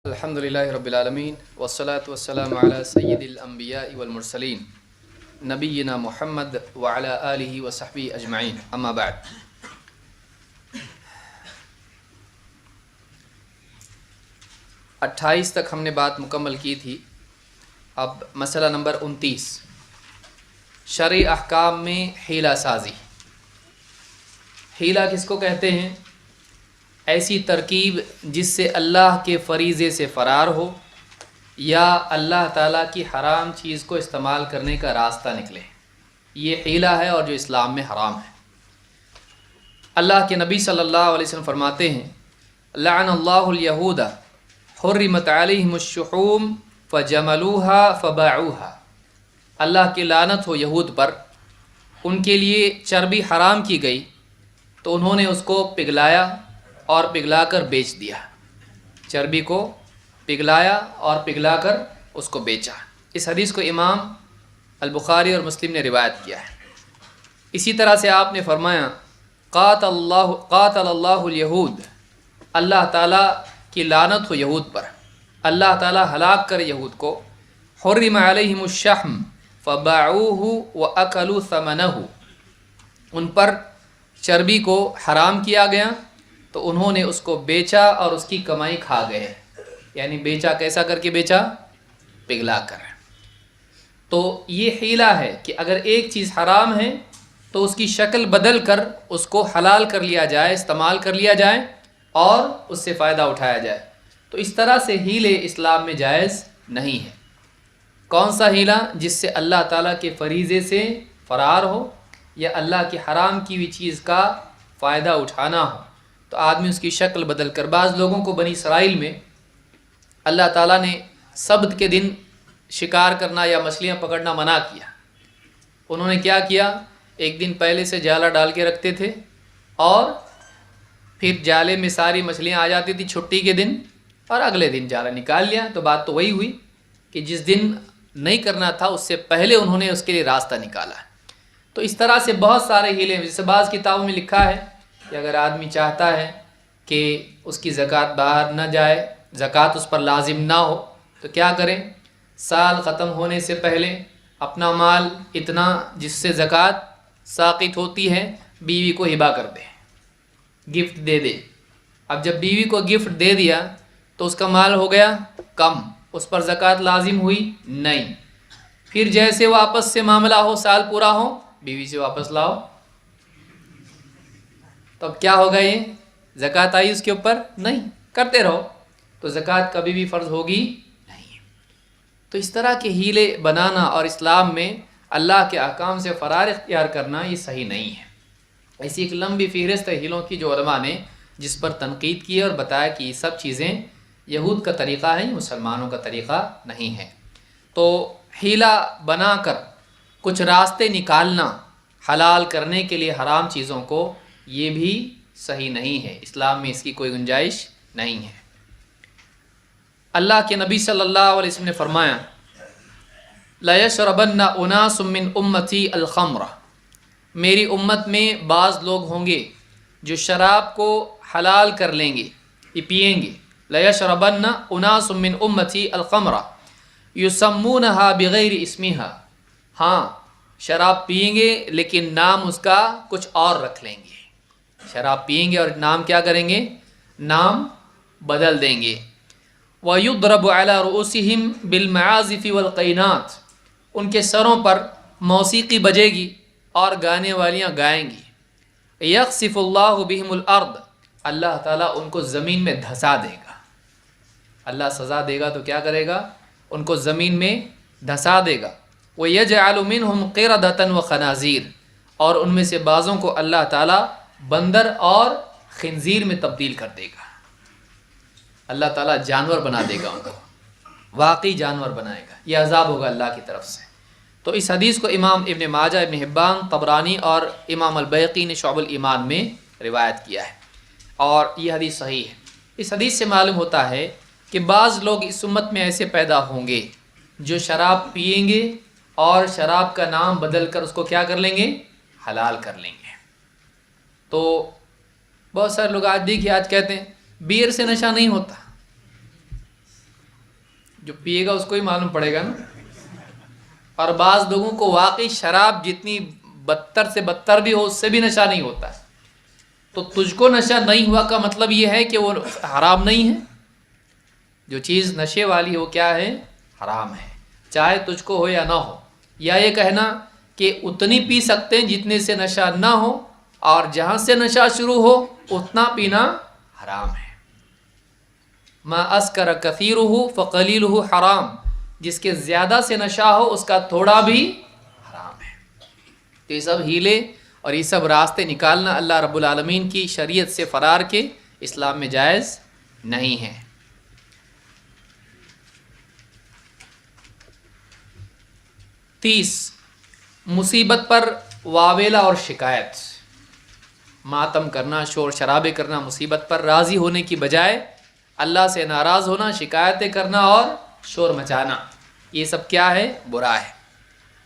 الحمدللہ رب العالمین والصلاة والسلام علی سید الانبیاء والمرسلین نبینا محمد وعلی آلہ وصحبہ اجمعین، اما بعد۔ 28 تک ہم نے بات مکمل کی تھی۔ اب مسئلہ نمبر 29، شرعی احکام میں حیلہ سازی۔ حیلہ کس کو کہتے ہیں؟ ایسی ترکیب جس سے اللہ کے فریضے سے فرار ہو یا اللہ تعالیٰ کی حرام چیز کو استعمال کرنے کا راستہ نکلے، یہ حیلہ ہے اور جو اسلام میں حرام ہے۔ اللہ کے نبی صلی اللہ علیہ وسلم فرماتے ہیں، لعن اللہ الیہود حرمت علیہم الشحوم فجملوها فباعوها۔ اللہ کی لعنت ہو یہود پر، ان کے لیے چربی حرام کی گئی تو انہوں نے اس کو پگھلایا اور پگھلا کر بیچ دیا۔ چربی کو پگھلایا اور پگھلا کر اس کو بیچا۔ اس حدیث کو امام البخاری اور مسلم نے روایت کیا ہے۔ اسی طرح سے آپ نے فرمایا، قاتل اللہ الیہود، اللہ تعالیٰ کی لعنت ہو یہود پر، اللہ تعالیٰ ہلاک کر یہود کو۔ حرم علیہم الشحم فباعوہ واکلوا ثمنہ، ان پر چربی کو حرام کیا گیا تو انہوں نے اس کو بیچا اور اس کی کمائی کھا گئے۔ یعنی بیچا کیسا کر کے بیچا؟ پگھلا کر۔ تو یہ حیلہ ہے کہ اگر ایک چیز حرام ہے تو اس کی شکل بدل کر اس کو حلال کر لیا جائے، استعمال کر لیا جائے اور اس سے فائدہ اٹھایا جائے۔ تو اس طرح سے حیلے اسلام میں جائز نہیں ہے۔ کون سا حیلہ؟ جس سے اللہ تعالیٰ کے فریضے سے فرار ہو یا اللہ کی حرام کی ہوئی چیز کا فائدہ اٹھانا ہو، تو آدمی اس کی شکل بدل کر۔ بعض لوگوں کو بنی اسرائیل میں اللہ تعالیٰ نے سبت کے دن شکار کرنا یا مچھلیاں پکڑنا منع کیا۔ انہوں نے کیا کیا؟ ایک دن پہلے سے جالا ڈال کے رکھتے تھے اور پھر جالے میں ساری مچھلیاں آ جاتی تھی چھٹی کے دن، اور اگلے دن جالا نکال لیا۔ تو بات تو وہی ہوئی کہ جس دن نہیں کرنا تھا اس سے پہلے انہوں نے اس کے لیے راستہ نکالا۔ تو اس طرح سے بہت سارے ہیلے ہیں۔ جیسے بعض کتابوں میں لکھا ہے کہ اگر آدمی چاہتا ہے کہ اس کی زکوٰۃ باہر نہ جائے، زکوٰۃ اس پر لازم نہ ہو، تو کیا کریں؟ سال ختم ہونے سے پہلے اپنا مال اتنا جس سے زکوٰۃ ساقط ہوتی ہے بیوی کو ہبہ کر دے، گفٹ دے دے۔ اب جب بیوی کو گفٹ دے دیا تو اس کا مال ہو گیا کم، اس پر زکوٰۃ لازم ہوئی نہیں۔ پھر جیسے واپس سے معاملہ ہو، سال پورا ہو، بیوی سے واپس لاؤ۔ تو اب کیا ہوگا؟ یہ زکوٰۃ آئی اس کے اوپر؟ نہیں، کرتے رہو تو زکوٰۃ کبھی بھی فرض ہوگی نہیں۔ تو اس طرح کے ہیلے بنانا اور اسلام میں اللہ کے احکام سے فرار اختیار کرنا یہ صحیح نہیں ہے۔ ایسی ایک لمبی فہرست ہے ہیلوں کی جو علماء نے جس پر تنقید کی اور بتایا کہ یہ سب چیزیں یہود کا طریقہ ہے، مسلمانوں کا طریقہ نہیں ہے۔ تو ہیلہ بنا کر کچھ راستے نکالنا حلال کرنے کے لیے حرام چیزوں کو، یہ بھی صحیح نہیں ہے۔ اسلام میں اس کی کوئی گنجائش نہیں ہے۔ اللہ کے نبی صلی اللہ علیہ وسلم نے فرمایا، لَيَشْرَبَنَّ أُنَاسٌ مِّنْ أُمَّتِي الْخَمْرَ، میری امت میں بعض لوگ ہوں گے جو شراب کو حلال کر لیں گے، یہ پئیں گے۔ لَيَشْرَبَنَّ أُنَاسٌ مِّنْ أُمَّتِي الْخَمْرَ يُسَمُّونَهَا بِغَيْرِ اسْمِهَا، ہاں شراب پئیں گے لیکن نام اس کا کچھ اور رکھ لیں گے۔ شراب پئیں گے اور نام کیا کریں گے؟ نام بدل دیں گے۔ وَيُضْرَبُ عَلَى رُؤُوسِهِمْ بِالْمَعَازِفِ وَالْقَيْنَاتِ، ان کے سروں پر موسیقی بجے گی اور گانے والیاں گائیں گی۔ يَخْسِفُ اللَّهُ بِهِمُ الْأَرْضَ، اللہ تعالیٰ ان کو زمین میں دھسا دے گا۔ اللہ سزا دے گا تو کیا کرے گا؟ ان کو زمین میں دھسا دے گا۔ وَيَجْعَلُ مِنْهُمْ قِرَدَةً وَخَنَازِيرَ، اور ان میں سے بعضوں کو اللہ تعالیٰ بندر اور خنزیر میں تبدیل کر دے گا۔ اللہ تعالیٰ جانور بنا دے گا ان کو، واقعی جانور بنائے گا۔ یہ عذاب ہوگا اللہ کی طرف سے۔ تو اس حدیث کو امام ابن ماجہ، ابن حبان، طبرانی اور امام البیہقی نے شعب الایمان میں روایت کیا ہے، اور یہ حدیث صحیح ہے۔ اس حدیث سے معلوم ہوتا ہے کہ بعض لوگ اس امت میں ایسے پیدا ہوں گے جو شراب پئیں گے اور شراب کا نام بدل کر اس کو کیا کر لیں گے؟ حلال کر لیں گے۔ تو بہت سارے لوگ آج دیکھیے، آج کہتے ہیں بیئر سے نشہ نہیں ہوتا، جو پیے گا اس کو ہی معلوم پڑے گا نا. اور بعض لوگوں کو واقعی شراب جتنی بدتر سے بدتر بھی ہو اس سے بھی نشہ نہیں ہوتا ہے. تو تجھ کو نشہ نہیں ہوا کا مطلب یہ ہے کہ وہ حرام نہیں ہے. جو چیز نشے والی ہو کیا ہے؟ حرام ہے، چاہے تجھ کو ہو یا نہ ہو. یا یہ کہنا کہ اتنی پی سکتے ہیں جتنے سے نشہ نہ ہو، اور جہاں سے نشہ شروع ہو اتنا پینا حرام ہے. ما اسکر کثیرہ فقلیلہ حرام، جس کے زیادہ سے نشہ ہو اس کا تھوڑا بھی حرام ہے. تو یہ سب ہیلے اور یہ سب راستے نکالنا اللہ رب العالمین کی شریعت سے فرار کے اسلام میں جائز نہیں ہے. 30 مصیبت پر واویلا اور شکایت. ماتم کرنا، شور شرابے کرنا مصیبت پر، راضی ہونے کی بجائے اللہ سے ناراض ہونا، شکایتیں کرنا اور شور مچانا، یہ سب کیا ہے؟ برا ہے.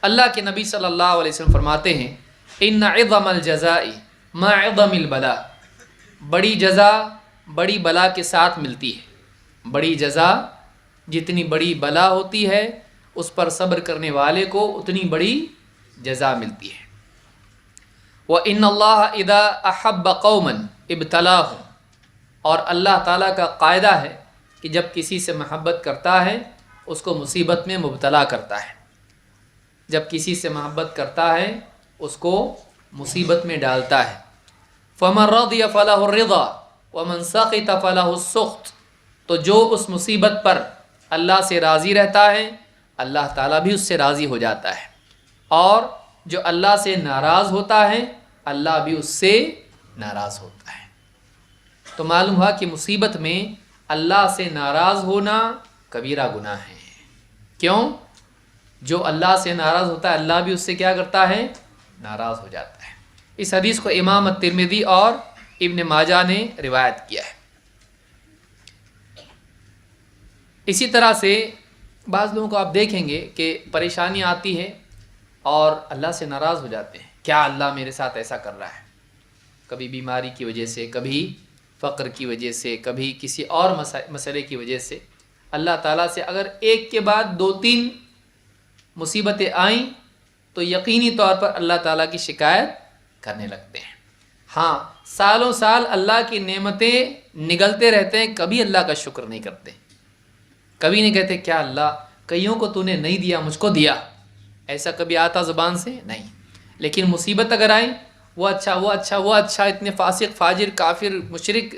اللہ کے نبی صلی اللہ علیہ وسلم فرماتے ہیں ان عظم الجزاء مع عظم البلاء، بڑی جزا بڑی بلا کے ساتھ ملتی ہے. بڑی جزا جتنی بڑی بلا ہوتی ہے اس پر صبر کرنے والے کو اتنی بڑی جزا ملتی ہے. وَإِنَّ اللَّهَ إِذَا أَحَبَّ قَوْمًا ابْتَلَاهُمْ، اور اللہ تعالیٰ کا قاعدہ ہے کہ جب کسی سے محبت کرتا ہے اس کو مصیبت میں مبتلا کرتا ہے. جب کسی سے محبت کرتا ہے اس کو مصیبت میں ڈالتا ہے. فَمَنْ رَضِيَ فَلَهُ الرِّضَى وَمَنْ سَخِطَ فَلَهُ السُّخْطُ، تو جو اس مصیبت پر اللہ سے راضی رہتا ہے اللہ تعالیٰ بھی اس سے راضی ہو جاتا ہے، اور جو اللہ سے ناراض ہوتا ہے اللہ بھی اس سے ناراض ہوتا ہے. تو معلوم ہوا کہ مصیبت میں اللہ سے ناراض ہونا کبیرہ گناہ ہے. کیوں؟ جو اللہ سے ناراض ہوتا ہے اللہ بھی اس سے کیا کرتا ہے؟ ناراض ہو جاتا ہے. اس حدیث کو امام الترمذی اور ابن ماجہ نے روایت کیا ہے. اسی طرح سے بعض لوگوں کو آپ دیکھیں گے کہ پریشانی آتی ہے اور اللہ سے ناراض ہو جاتے ہیں، کیا اللہ میرے ساتھ ایسا کر رہا ہے؟ کبھی بیماری کی وجہ سے، کبھی فقر کی وجہ سے، کبھی کسی اور مسئلے کی وجہ سے. اللہ تعالیٰ سے اگر ایک کے بعد 2-3 مصیبتیں آئیں تو یقینی طور پر اللہ تعالیٰ کی شکایت کرنے لگتے ہیں. ہاں، سالوں سال اللہ کی نعمتیں نگلتے رہتے ہیں، کبھی اللہ کا شکر نہیں کرتے، کبھی نہیں کہتے کیا اللہ کئیوں کو تو نے نہیں دیا مجھ کو دیا. ایسا کبھی آتا زبان سے؟ نہیں. لیکن مصیبت اگر آئے وہ اچھا وہ اچھا وہ اچھا، اتنے فاسق فاجر کافر مشرک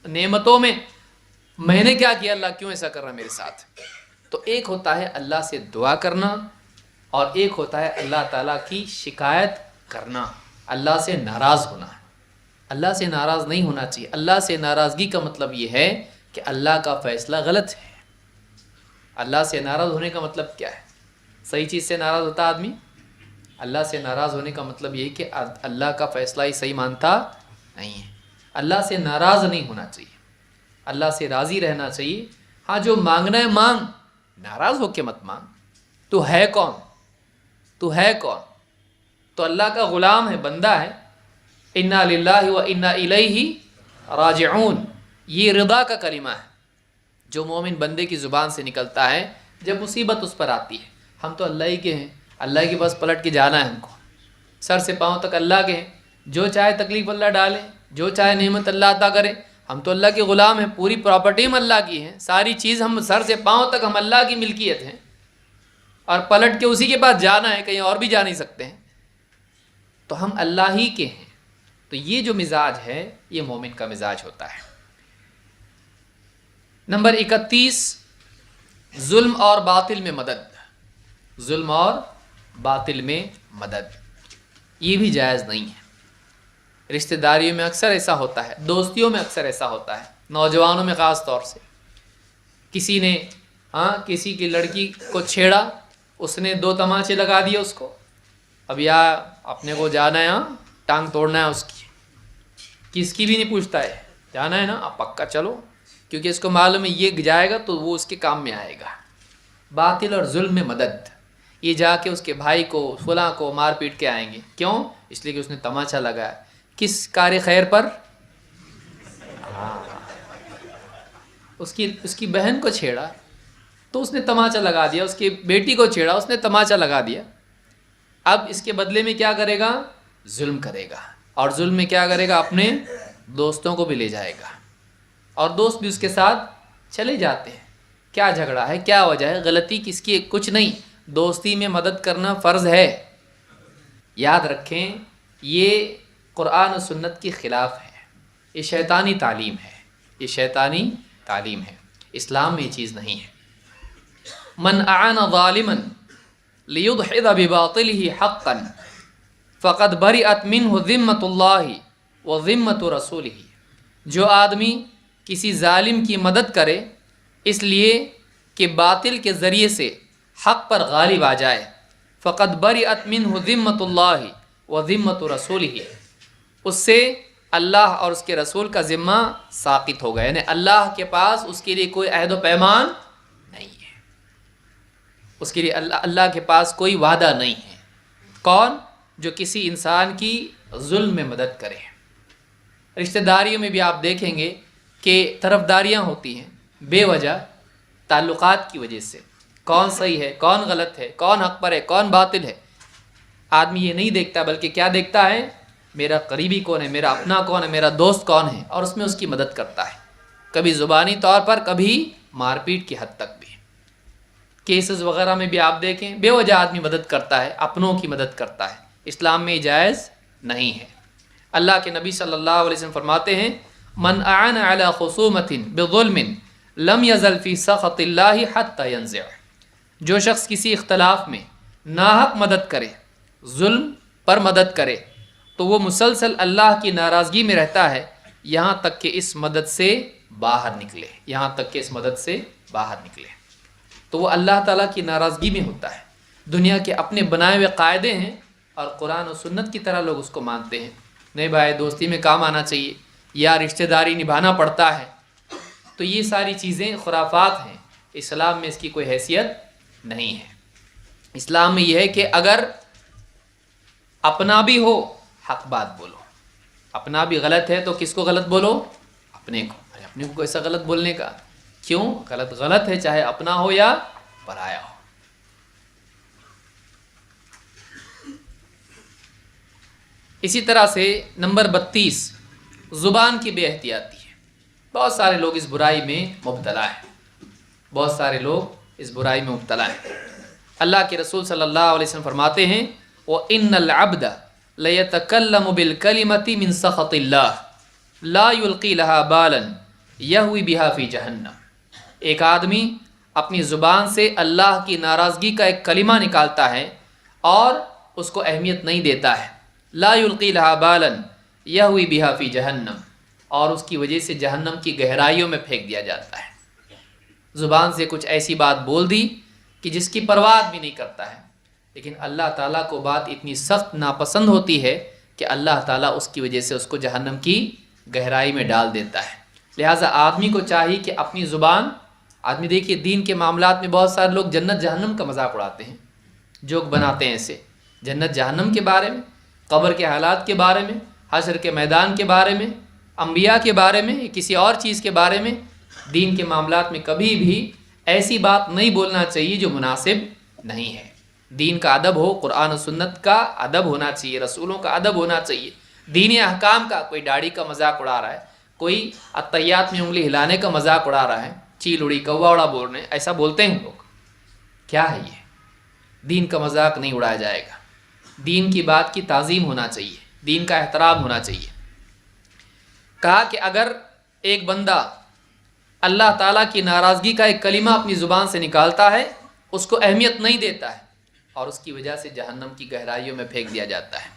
نعمتوں میں نے کیا کیا، اللہ کیوں ایسا کر رہا میرے ساتھ؟ تو ایک ہوتا ہے اللہ سے دعا کرنا اور ایک ہوتا ہے اللہ تعالیٰ کی شکایت کرنا، اللہ سے ناراض ہونا. اللہ سے ناراض نہیں ہونا چاہیے. اللہ سے ناراضگی کا مطلب یہ ہے کہ اللہ کا فیصلہ غلط ہے. اللہ سے ناراض ہونے کا مطلب کیا ہے؟ صحیح چیز سے ناراض ہوتا آدمی؟ اللہ سے ناراض ہونے کا مطلب یہ ہے کہ اللہ کا فیصلہ ہی صحیح مانتا نہیں ہے. اللہ سے ناراض نہیں ہونا چاہیے، اللہ سے راضی رہنا چاہیے. ہاں، جو مانگنا ہے مانگ، ناراض ہو کے مت مانگ. تو ہے کون؟ تو ہے کون؟ تو اللہ کا غلام ہے، بندہ ہے. انا للہ و انا الیہ راجعون، یہ رضا کا کلمہ ہے جو مومن بندے کی زبان سے نکلتا ہے جب مصیبت اس پر آتی ہے. ہم تو اللہ ہی کے ہیں، اللہ کے پاس پلٹ کے جانا ہے ہم کو، سر سے پاؤں تک اللہ کے ہیں. جو چاہے تکلیف اللہ ڈالے، جو چاہے نعمت اللہ عطا کرے. ہم تو اللہ کے غلام ہیں، پوری پراپرٹی ہم اللہ کی ہیں، ساری چیز ہم سر سے پاؤں تک ہم اللہ کی ملکیت ہیں، اور پلٹ کے اسی کے پاس جانا ہے، کہیں اور بھی جا نہیں سکتے ہیں. تو ہم اللہ ہی کے ہیں. تو یہ جو مزاج ہے یہ مومن کا مزاج ہوتا ہے. نمبر 31 ظلم اور باطل میں مدد. ظلم اور باطل میں مدد یہ بھی جائز نہیں ہے. رشتہ داریوں میں اکثر ایسا ہوتا ہے، دوستیوں میں اکثر ایسا ہوتا ہے، نوجوانوں میں خاص طور سے. کسی نے کسی کی لڑکی کو چھیڑا، اس نے 2 تماچے لگا دیے اس کو. اب یا اپنے کو جانا ہے، ٹانگ توڑنا ہے اس کی، کس کی بھی نہیں پوچھتا ہے، جانا ہے نا آپ پکا چلو، کیونکہ اس کو معلوم ہے یہ جائے گا تو وہ اس کے کام میں آئے گا. باطل اور ظلم میں مدد، یہ جا کے اس کے بھائی کو فلاں کو مار پیٹ کے آئیں گے. کیوں؟ اس لیے کہ اس نے تماچا لگایا. کس کار خیر پر؟ اس کی بہن کو چھیڑا، تو اس نے تماچا لگا دیا، اس کی بیٹی کو چھیڑا، اس نے تماچا لگا دیا. اب اس کے بدلے میں کیا کرے گا؟ ظلم کرے گا. اور ظلم میں کیا کرے گا؟ اپنے دوستوں کو بھی لے جائے گا، اور دوست بھی اس کے ساتھ چلے جاتے ہیں. کیا جھگڑا ہے؟ کیا وجہ ہے؟ غلطی کس کی؟ کچھ نہیں. دوستی میں مدد کرنا فرض ہے. یاد رکھیں، یہ قرآن و سنت کے خلاف ہے. یہ شیطانی تعلیم ہے، یہ شیطانی تعلیم ہے. اسلام میں یہ چیز نہیں ہے. من اعان ظالما لیدحض بباطلہ حقا فقد برئت منہ ذمۃ اللہ و ذمۃ رسولہ. جو آدمی کسی ظالم کی مدد کرے اس لیے کہ باطل کے ذریعے سے حق پر غالب آ جائے، فقد برئت منہ ذمۃ اللہ و ذمۃ رسولہ، اس سے اللہ اور اس کے رسول کا ذمہ ساقط ہو گیا. یعنی اللہ کے پاس اس کے لیے کوئی عہد و پیمان نہیں ہے، اس کے لیے اللہ کے پاس کوئی وعدہ نہیں ہے. کون؟ جو کسی انسان کی ظلم میں مدد کرے. رشتہ داریوں میں بھی آپ دیکھیں گے کہ طرفداریاں ہوتی ہیں بے وجہ، تعلقات کی وجہ سے. کون صحیح ہے، کون غلط ہے، کون حق پر ہے، کون باطل ہے، آدمی یہ نہیں دیکھتا، بلکہ کیا دیکھتا ہے؟ میرا قریبی کون ہے، میرا اپنا کون ہے، میرا دوست کون ہے، اور اس میں اس کی مدد کرتا ہے. کبھی زبانی طور پر، کبھی مار پیٹ کی حد تک بھی. کیسز وغیرہ میں بھی آپ دیکھیں بے وجہ آدمی مدد کرتا ہے، اپنوں کی مدد کرتا ہے. اسلام میں جائز نہیں ہے. اللہ کے نبی صلی اللہ علیہ وسلم فرماتے ہیں من اعان علی خصومۃ بظلم لم یزل فی سخط اللہ حتی ینزع. جو شخص کسی اختلاف میں ناحق مدد کرے، ظلم پر مدد کرے، تو وہ مسلسل اللہ کی ناراضگی میں رہتا ہے یہاں تک کہ اس مدد سے باہر نکلے، یہاں تک کہ اس مدد سے باہر نکلے. تو وہ اللہ تعالیٰ کی ناراضگی میں ہوتا ہے. دنیا کے اپنے بنائے ہوئے قاعدے ہیں اور قرآن و سنت کی طرح لوگ اس کو مانتے ہیں. نہیں بھائی، دوستی میں کام آنا چاہیے، یا رشتہ داری نبھانا پڑتا ہے. تو یہ ساری چیزیں خرافات ہیں. اسلام میں اس کی کوئی حیثیت نہیں ہے. اسلام میں یہ ہے کہ اگر اپنا بھی ہو حق بات بولو، اپنا بھی غلط ہے تو کس کو غلط بولو؟ اپنے کو. اپنے کو ایسا غلط بولنے کا کیوں؟ غلط غلط ہے، چاہے اپنا ہو یا پرایا ہو. اسی طرح سے نمبر 32 زبان کی بے احتیاطی ہے. بہت سارے لوگ اس برائی میں مبتلا ہیں، بہت سارے لوگ اس برائی میں مبتلا ہیں. اللہ کے رسول صلی اللہ علیہ وسلم فرماتے ہیں وَإِنَّ الْعَبْدَ لَيَتَكَلَّمُ بِالْكَلِمَةِ مِنْ سَخَطِ اللَّهِ لَا يُلْقِي لَهَا بَالًا يَهْوِي بِهَا فِي جَهَنَّمَ. ایک آدمی اپنی زبان سے اللہ کی ناراضگی کا ایک کلمہ نکالتا ہے اور اس کو اہمیت نہیں دیتا ہے. لا یلقی لہا بالا یہوی بہا فی جہنم، اور اس کی وجہ سے جہنم کی گہرائیوں میں پھینک دیا جاتا ہے. زبان سے کچھ ایسی بات بول دی کہ جس کی پرواہ بھی نہیں کرتا ہے، لیکن اللہ تعالیٰ کو بات اتنی سخت ناپسند ہوتی ہے کہ اللہ تعالیٰ اس کی وجہ سے اس کو جہنم کی گہرائی میں ڈال دیتا ہے. لہٰذا آدمی کو چاہیے کہ اپنی زبان، آدمی دیکھیے دین کے معاملات میں بہت سارے لوگ جنت جہنم کا مذاق اڑاتے ہیں، جوک بناتے ہیں ایسے جنت جہنم کے بارے میں، قبر کے حالات کے بارے میں، حشر کے میدان کے بارے میں، انبیاء کے بارے میں، کسی اور چیز کے بارے میں. دین کے معاملات میں کبھی بھی ایسی بات نہیں بولنا چاہیے جو مناسب نہیں ہے. دین کا ادب ہو، قرآن و سنت کا ادب ہونا چاہیے، رسولوں کا ادب ہونا چاہیے. دینی احکام کا، کوئی داڑھی کا مذاق اڑا رہا ہے، کوئی اتحیات میں انگلی ہلانے کا مذاق اڑا رہا ہے، چیل اڑی کوا اڑا بول رہے ہیں، ایسا بولتے ہیں لوگ. کیا ہے یہ؟ دین کا مذاق نہیں اڑایا جائے گا. دین کی بات کی تعظیم ہونا چاہیے، دین کا احترام ہونا چاہیے. کہا کہ اگر ایک بندہ اللہ تعالیٰ کی ناراضگی کا ایک کلمہ اپنی زبان سے نکالتا ہے، اس کو اہمیت نہیں دیتا ہے، اور اس کی وجہ سے جہنم کی گہرائیوں میں پھینک دیا جاتا ہے.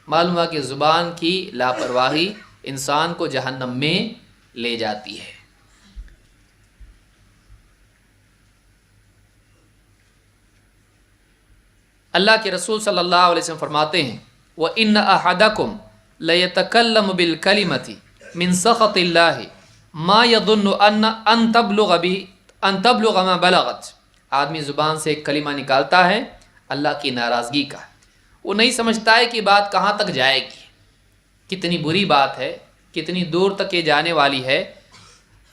معلوم ہوا کہ زبان کی لاپرواہی انسان کو جہنم میں لے جاتی ہے. اللہ کے رسول صلی اللہ علیہ وسلم فرماتے ہیں وَإِنَّ أَحَدَكُمْ لَيَتَكَلَّمُ بِالْكَلِمَةِ مِنْ سَخَطِ اللَّهِ مَا يَظُنُّ أَن تَبْلُغَ مَا بَلَغَتْ. آدمی زبان سے ایک کلمہ نکالتا ہے اللہ کی ناراضگی کا، وہ نہیں سمجھتا ہے کہ بات کہاں تک جائے گی، کتنی بری بات ہے، کتنی دور تک یہ جانے والی ہے.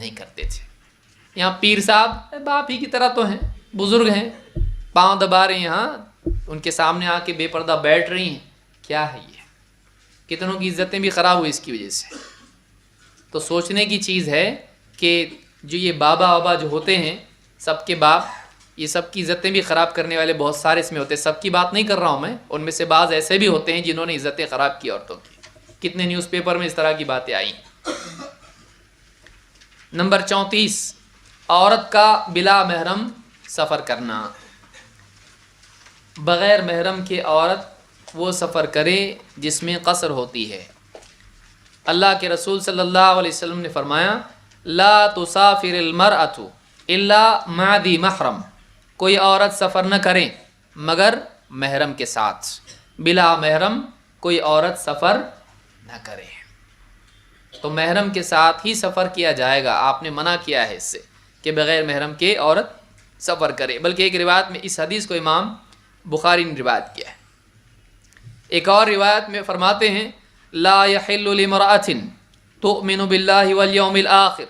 نہیں کرتے تھے. یہاں پیر صاحب باپ ہی کی طرح تو ہیں, بزرگ ہیں, پاؤں دبا رہے ہیں, یہاں ان کے سامنے آ کے بے پردہ بیٹھ رہی ہیں. کیا ہے یہ؟ کتنوں کی عزتیں بھی خراب ہوئی اس کی وجہ سے. تو سوچنے کی چیز ہے کہ جو یہ بابا جو ہوتے ہیں, سب کے باپ, یہ سب کی عزتیں بھی خراب کرنے والے بہت سارے اس میں ہوتے ہیں. سب کی بات نہیں کر رہا ہوں میں, ان میں سے بعض ایسے بھی ہوتے ہیں جنہوں نے عزتیں خراب کی عورتوں کی. کتنے نیوز پیپر میں اس طرح کی باتیں آئیں. نمبر 34, عورت کا بلا محرم سفر کرنا. بغیر محرم کے عورت وہ سفر کرے جس میں قصر ہوتی ہے. اللہ کے رسول صلی اللہ علیہ وسلم نے فرمایا, لا تسافر المرأة الا مع ذی محرم. کوئی عورت سفر نہ کرے مگر محرم کے ساتھ. بلا محرم کوئی عورت سفر نہ کرے. تو محرم کے ساتھ ہی سفر کیا جائے گا. آپ نے منع کیا ہے اس سے کہ بغیر محرم کے عورت سفر کرے. بلکہ ایک روایت میں اس حدیث کو امام بخاری نے روایت کیا ہے. ایک اور روایت میں فرماتے ہیں, لا یحل لامرأۃ تؤمن باللہ والیوم الآخر.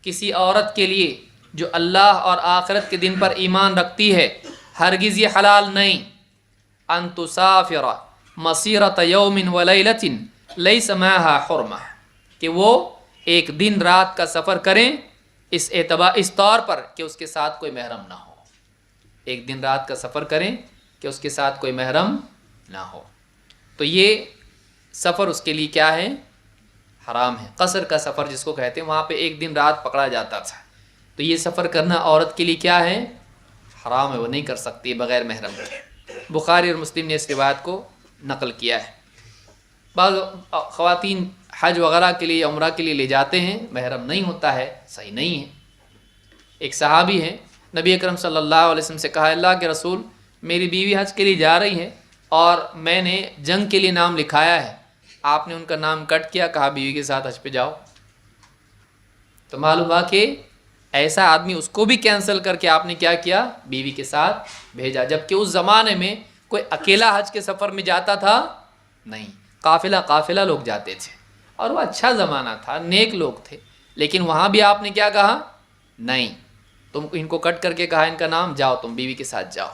کسی عورت کے لیے جو اللہ اور آخرت کے دن پر ایمان رکھتی ہے ہرگز یہ حلال نہیں, ان تسافر مسیرۃ یوم ولیلۃ لیس معها حرمہ, کہ وہ ایک دن رات کا سفر کریں اس طور پر کہ اس کے ساتھ کوئی محرم نہ ہو. ایک دن رات کا سفر کریں کہ اس کے ساتھ کوئی محرم نہ ہو. تو یہ سفر اس کے لیے کیا ہے؟ حرام ہے. قصر کا سفر جس کو کہتے ہیں, وہاں پہ ایک دن رات پکڑا جاتا تھا. تو یہ سفر کرنا عورت کے لیے کیا ہے؟ حرام ہے, وہ نہیں کر سکتی بغیر محرم کے. بخاری اور مسلم نے اس روایت کو نقل کیا ہے. بعض خواتین حج وغیرہ کے لیے, عمرہ کے لیے لے جاتے ہیں, محرم نہیں ہوتا ہے, صحیح نہیں ہے. ایک صحابی ہیں, نبی اکرم صلی اللہ علیہ وسلم سے کہا, اللہ کے رسول میری بیوی حج کے لیے جا رہی ہے اور میں نے جنگ کے لیے نام لکھایا ہے. آپ نے ان کا نام کٹ کیا, کہا بیوی کے ساتھ حج پہ جاؤ. تو معلوم ہوا کہ ایسا آدمی, اس کو بھی کینسل کر کے آپ نے کیا کیا؟ بیوی کے ساتھ بھیجا. جبکہ اس زمانے میں کوئی اکیلا حج کے سفر میں جاتا تھا نہیں, قافلہ لوگ جاتے تھے. اور وہ اچھا زمانہ تھا, نیک لوگ تھے. لیکن وہاں بھی آپ نے کیا کہا؟ نہیں, تم ان کو کٹ کر کے کہا ان کا نام, جاؤ تم بیوی کے ساتھ جاؤ.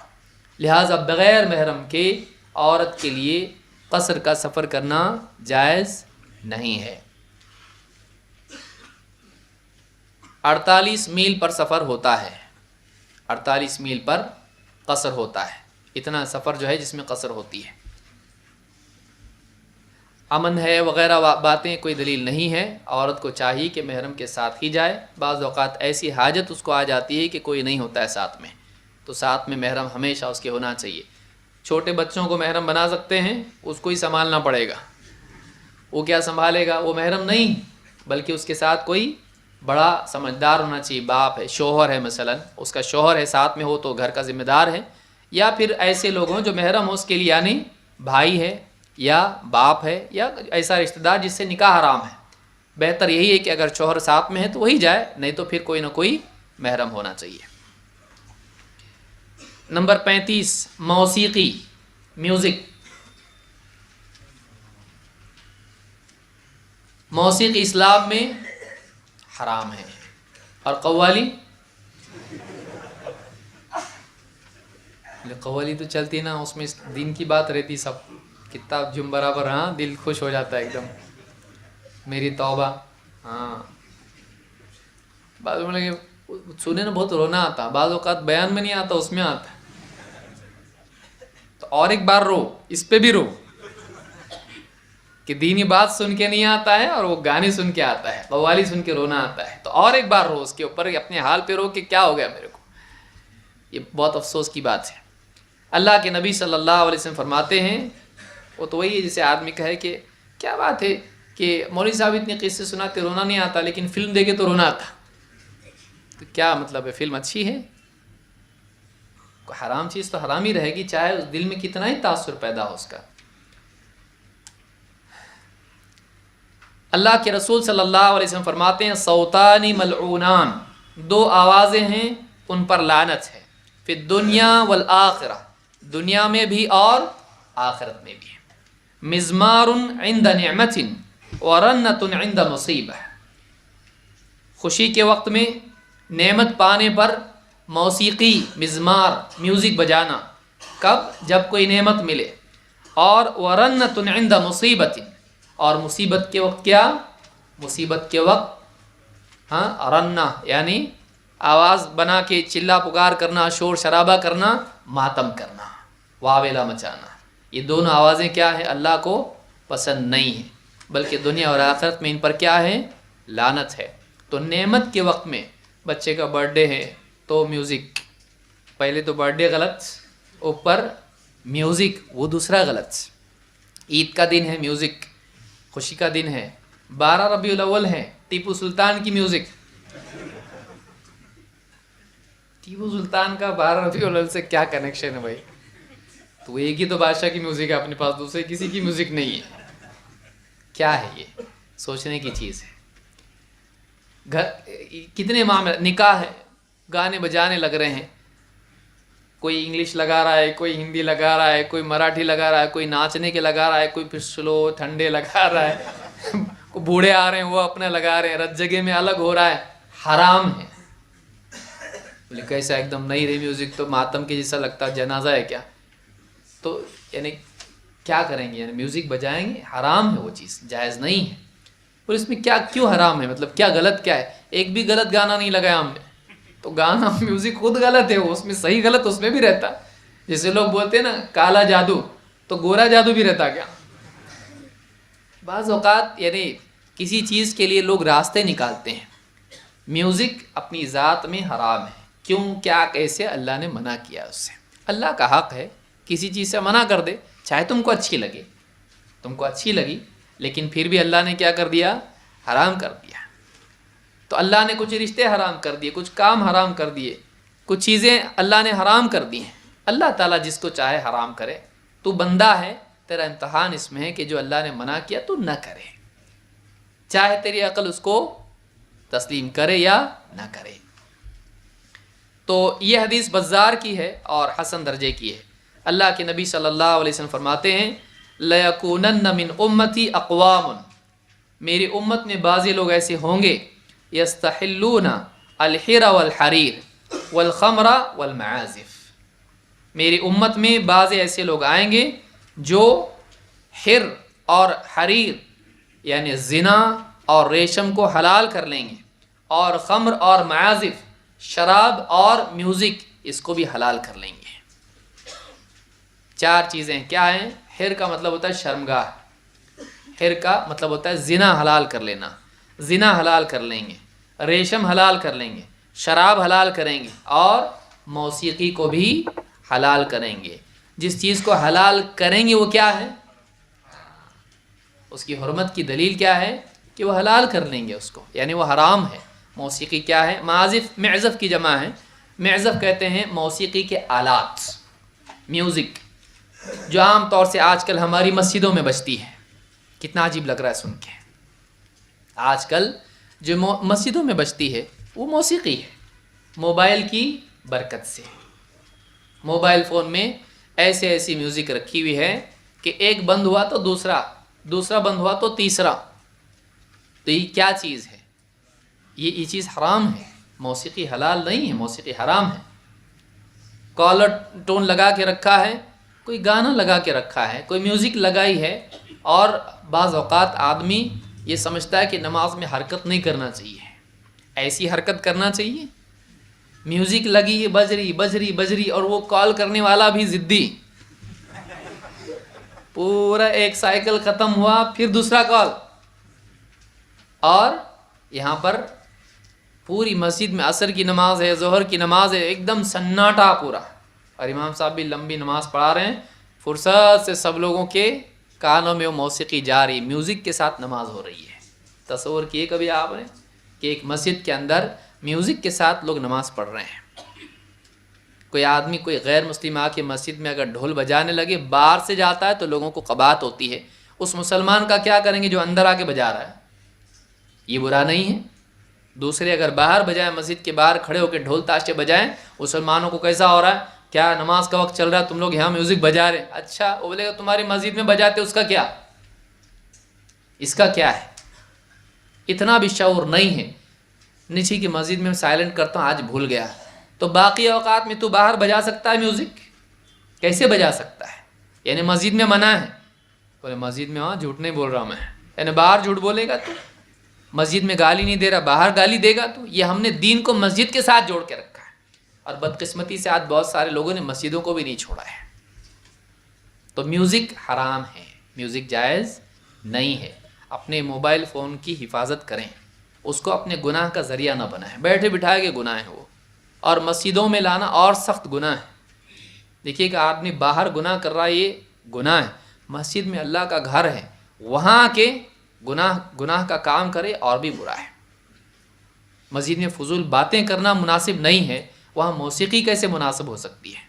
لہٰذا بغیر محرم کے عورت کے لیے قصر کا سفر کرنا جائز نہیں ہے. 48 میل پر سفر ہوتا ہے, 48 میل پر قصر ہوتا ہے. اتنا سفر جو ہے جس میں قصر ہوتی ہے. امن ہے وغیرہ باتیں کوئی دلیل نہیں ہے. عورت کو چاہیے کہ محرم کے ساتھ ہی جائے. بعض اوقات ایسی حاجت اس کو آ جاتی ہے کہ کوئی نہیں ہوتا ہے ساتھ میں, تو ساتھ میں محرم ہمیشہ اس کے ہونا چاہیے. چھوٹے بچوں کو محرم بنا سکتے ہیں, اس کو ہی سنبھالنا پڑے گا. وہ کیا سنبھالے گا؟ وہ محرم نہیں, بلکہ اس کے ساتھ کوئی بڑا سمجھدار ہونا چاہیے. باپ ہے, شوہر ہے, مثلا اس کا شوہر ہے ساتھ میں ہو تو گھر کا ذمہ دار ہے, یا پھر ایسے لوگ ہوں جو محرم ہو اس کے لیے, یعنی بھائی ہے یا باپ ہے یا ایسا رشتہ دار جس سے نکاح حرام ہے. بہتر یہی ہے کہ اگر شوہر ساتھ میں ہے تو وہی جائے, نہیں تو پھر کوئی نہ کوئی محرم ہونا چاہیے. نمبر 35, موسیقی, میوزک. موسیقی اسلام میں حرام ہے. اور قوالی تو چلتی نا, اس میں دین کی بات رہتی, سب کتاب جم برابر, ہاں دل خوش ہو جاتا ہے ایک دم, میری توبہ. ہاں بعض سنے نا بہت رونا آتا, بعض اوقات بیان میں نہیں آتا, اس میں آتا. تو اور ایک بار رو, اس پہ بھی رو, کہ دینی بات سن کے نہیں آتا ہے اور وہ گانے سن کے آتا ہے, قوالی سن کے رونا آتا ہے. تو اور ایک بار رو اس کے اوپر, اپنے حال پہ رو کہ کیا ہو گیا میرے کو. یہ بہت افسوس کی بات ہے. اللہ کے نبی صلی اللہ علیہ وسلم فرماتے ہیں, وہ تو وہی ہے جسے آدمی کہے کہ کیا بات ہے کہ مولوی صاحب اتنے قصے سناتے رونا نہیں آتا, لیکن فلم دیکھے تو رونا آتا. تو کیا مطلب ہے؟ فلم اچھی ہے؟ کوئی حرام چیز تو حرام ہی رہے گی, چاہے اس دل میں کتنا ہی تاثر پیدا ہو اس کا. اللہ کے رسول صلی اللہ علیہ وسلم فرماتے ہیں, صوتان ملعونان, 2 آوازیں ہیں ان پر لعنت ہے, فی الدنیا والآخرہ, دنیا میں بھی اور آخرت میں بھی. مزمار عند نعمت ورنت عند مصیبہ, خوشی کے وقت میں نعمت پانے پر موسیقی مزمار میوزک بجانا، کب؟ جب کوئی نعمت ملے. اور ورنۃ عند مصیبت، اور مصیبت کے وقت کیا؟ مصیبت کے وقت رنہ یعنی آواز بنا کے چلا پکار کرنا، شور شرابہ کرنا، ماتم کرنا، واویلا مچانا. یہ دونوں آوازیں کیا ہیں؟ اللہ کو پسند نہیں ہیں، بلکہ دنیا اور آخرت میں ان پر کیا ہے؟ لعنت ہے. تو نعمت کے وقت میں بچے کا برتھ ڈے ہے تو میوزک، پہلے تو برتھ ڈے غلط، اوپر میوزک وہ دوسرا غلط. عید کا دن ہے میوزک، خوشی کا دن ہے. 12 ربیع الاول ہے، ٹیپو سلطان کی میوزک. ٹیپو سلطان کا 12 ربیع الاول سے کیا کنیکشن ہے بھائی؟ تو ایک ہی تو بادشاہ کی میوزک ہے اپنے پاس، دوسرے کسی کی میوزک نہیں ہے. کیا ہے یہ؟ سوچنے کی چیز ہے. کتنے معاملے، نکاح ہے، گانے بجانے لگ رہے ہیں، کوئی انگلش لگا رہا ہے، کوئی ہندی لگا رہا ہے، کوئی مراٹھی لگا رہا ہے، کوئی ناچنے کے لگا رہا ہے، کوئی پھر سلو ٹھنڈے لگا رہا ہے. بوڑھے آ رہے ہیں وہ اپنا لگا رہے ہیں، رت جگہ میں الگ ہو رہا ہے. حرام ہے. بولے کیسا ایک دم نہیں رہی میوزک تو ماتم کے جیسا لگتا، جنازہ ہے کیا؟ تو یعنی کیا کریں گے؟ یعنی میوزک بجائیں گے؟ حرام ہے وہ چیز، جائز نہیں ہے. اور اس میں کیا کیوں حرام ہے؟ مطلب کیا غلط کیا ہے؟ ایک بھی غلط گانا نہیں لگایا ہم نے. تو گانا میوزک خود غلط ہے، اس میں صحیح غلط اس میں بھی رہتا. جیسے لوگ بولتے ہیں نا کالا جادو، تو گورا جادو بھی رہتا کیا؟ بعض اوقات یعنی کسی چیز کے لیے لوگ راستے نکالتے ہیں. میوزک اپنی ذات میں حرام ہے. کیوں؟ کیا؟ کیسے؟ اللہ نے منع کیا اس سے. اللہ کا حق ہے کسی چیز سے منع کر دے، چاہے تم کو اچھی لگے، تم کو اچھی لگی، لیکن پھر بھی اللہ نے کیا کر دیا؟ حرام کر دیا. تو اللہ نے کچھ رشتے حرام کر دیے، کچھ کام حرام کر دیے، کچھ چیزیں اللہ نے حرام کر دی ہیں. اللہ تعالیٰ جس کو چاہے حرام کرے. تو بندہ ہے، تیرا امتحان اس میں ہے کہ جو اللہ نے منع کیا تو نہ کرے، چاہے تیری عقل اس کو تسلیم کرے یا نہ کرے. تو یہ حدیث بزار کی ہے اور حسن درجے کی ہے. اللہ کے نبی صلی اللہ علیہ وسلم فرماتے ہیں لَيَكُونَنَّ مِنْ أُمَّتِي أَقْوَامٌ، میری امت میں بعض لوگ ایسے ہوں گے يَسْتَحِلُّونَ الْحِرَ وَالْحَرِيرَ وَالْخَمْرَ وَالْمَعَازِفِ، میری امت میں بعض ایسے لوگ آئیں گے جو حر اور حریر یعنی زنا اور ریشم کو حلال کر لیں گے، اور خمر اور معازف شراب اور میوزک اس کو بھی حلال کر لیں گے. 4 چیزیں کیا ہیں؟ حر کا مطلب ہوتا ہے شرمگاہ، حر کا مطلب ہوتا ہے زنا حلال کر لینا، زنا حلال کر لیں گے، ریشم حلال کر لیں گے، شراب حلال کریں گے، اور موسیقی کو بھی حلال کریں گے. جس چیز کو حلال کریں گے وہ کیا ہے؟ اس کی حرمت کی دلیل کیا ہے؟ کہ وہ حلال کر لیں گے اس کو، یعنی وہ حرام ہے. موسیقی کیا ہے؟ معازف، معزف کی جمع ہے. معزف کہتے ہیں موسیقی کے آلات، میوزک، جو عام طور سے آج کل ہماری مسجدوں میں بجتی ہے. کتنا عجیب لگ رہا ہے سن کے. آج کل جو مسجدوں میں بجتی ہے وہ موسیقی ہے، موبائل کی برکت سے. موبائل فون میں ایسی میوزک رکھی ہوئی ہے کہ ایک بند ہوا تو دوسرا بند ہوا تو تیسرا. تو یہ کیا چیز ہے؟ یہ چیز حرام ہے. موسیقی حلال نہیں ہے، موسیقی حرام ہے. کالر ٹون لگا کے رکھا ہے، کوئی گانا لگا کے رکھا ہے، کوئی میوزک لگائی ہے، اور بعض اوقات آدمی یہ سمجھتا ہے کہ نماز میں حرکت نہیں کرنا چاہیے، ایسی حرکت کرنا چاہیے. میوزک لگی ہے، بج رہی اور وہ کال کرنے والا بھی ضدی. پورا ایک سائیکل ختم ہوا پھر دوسرا کال، اور یہاں پر پوری مسجد میں عصر کی نماز ہے، ظہر کی نماز ہے، ایک دم سناٹا پورا، اور امام صاحب بھی لمبی نماز پڑھا رہے ہیں. فرصت سے سب لوگوں کے کانوں میں وہ موسیقی جا رہی، میوزک کے ساتھ نماز ہو رہی ہے. تصور کیے کبھی آپ نے کہ ایک مسجد کے اندر میوزک کے ساتھ لوگ نماز پڑھ رہے ہیں؟ کوئی آدمی، کوئی غیر مسلم آ کے مسجد میں اگر ڈھول بجانے لگے، باہر سے جاتا ہے تو لوگوں کو قباحت ہوتی ہے. اس مسلمان کا کیا کریں گے جو اندر آ کے بجا رہا ہے؟ یہ برا نہیں ہے. دوسرے اگر باہر بجائیں، مسجد کے باہر کھڑے ہو کے ڈھول تاشے بجائیں، مسلمانوں کو کیسا ہو رہا ہے؟ کیا نماز کا وقت چل رہا ہے، تم لوگ یہاں میوزک بجا رہے ہیں؟ اچھا، وہ بولے گا تمہاری مسجد میں بجاتے اس کا کیا؟ اس کا کیا ہے؟ اتنا بھی شعور نہیں ہے. نیچے کی مسجد میں سائلنٹ کرتا ہوں، آج بھول گیا، تو باقی اوقات میں تو باہر بجا سکتا ہے میوزک؟ کیسے بجا سکتا ہے؟ یعنی مسجد میں منع ہے؟ بولے مسجد میں، ہاں جھوٹ نہیں بول رہا میں، یعنی باہر جھوٹ بولے گا تو؟ مسجد میں گالی نہیں دے رہا، باہر گالی دے گا تو؟ یہ ہم نے دین کو مسجد کے ساتھ جوڑ کے رکھا ہے، اور بدقسمتی سے آج بہت سارے لوگوں نے مسجدوں کو بھی نہیں چھوڑا ہے۔ تو میوزک حرام ہے، میوزک جائز نہیں ہے۔ اپنے موبائل فون کی حفاظت کریں، اس کو اپنے گناہ کا ذریعہ نہ بنائیں۔ بیٹھے بٹھائے کے گناہ ہے وہ، اور مسجدوں میں لانا اور سخت گناہ ہے۔ دیکھیے کہ آدمی باہر گناہ کر رہا ہے، یہ گناہ ہے، مسجد میں اللہ کا گھر ہے، وہاں کے گناہ کا کام کرے اور بھی برا ہے۔ مسجد میں فضول باتیں کرنا مناسب نہیں ہے، وہاں موسیقی کیسے مناسب ہو سکتی ہے؟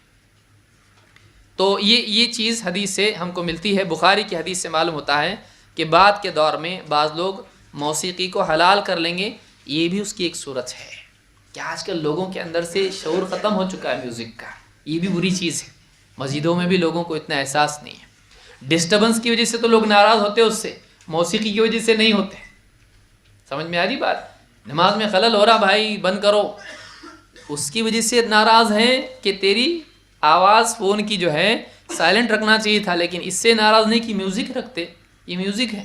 تو یہ چیز حدیث سے ہم کو ملتی ہے، بخاری کی حدیث سے معلوم ہوتا ہے کہ بعد کے دور میں بعض لوگ موسیقی کو حلال کر لیں گے۔ یہ بھی اس کی ایک صورت ہے کہ آج کل لوگوں کے اندر سے شعور ختم ہو چکا ہے میوزک کا، یہ بھی بری چیز ہے۔ مسجدوں میں بھی لوگوں کو اتنا احساس نہیں ہے۔ ڈسٹربنس کی وجہ سے تو لوگ ناراض ہوتے اس سے، موسیقی کی وجہ سے نہیں ہوتے۔ سمجھ میں آ رہی بات؟ نماز میں خلل ہو رہا، بھائی بند کرو، اس کی وجہ سے ناراض ہیں کہ تیری آواز فون کی جو ہے سائلنٹ رکھنا چاہیے تھا، لیکن اس سے ناراض نہیں کہ میوزک رکھتے، یہ میوزک ہے۔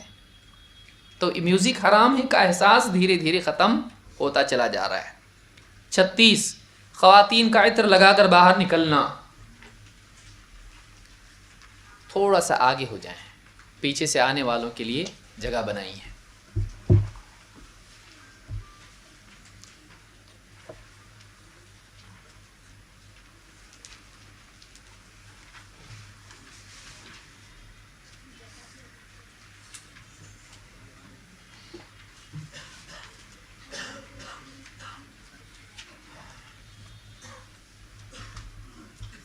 تو میوزک حرام ہے کا احساس دھیرے دھیرے ختم ہوتا چلا جا رہا ہے۔ 36، خواتین کا عطر لگا کر باہر نکلنا۔ تھوڑا سا آگے ہو جائیں، پیچھے سے آنے والوں کے لیے جگہ بنائی ہے۔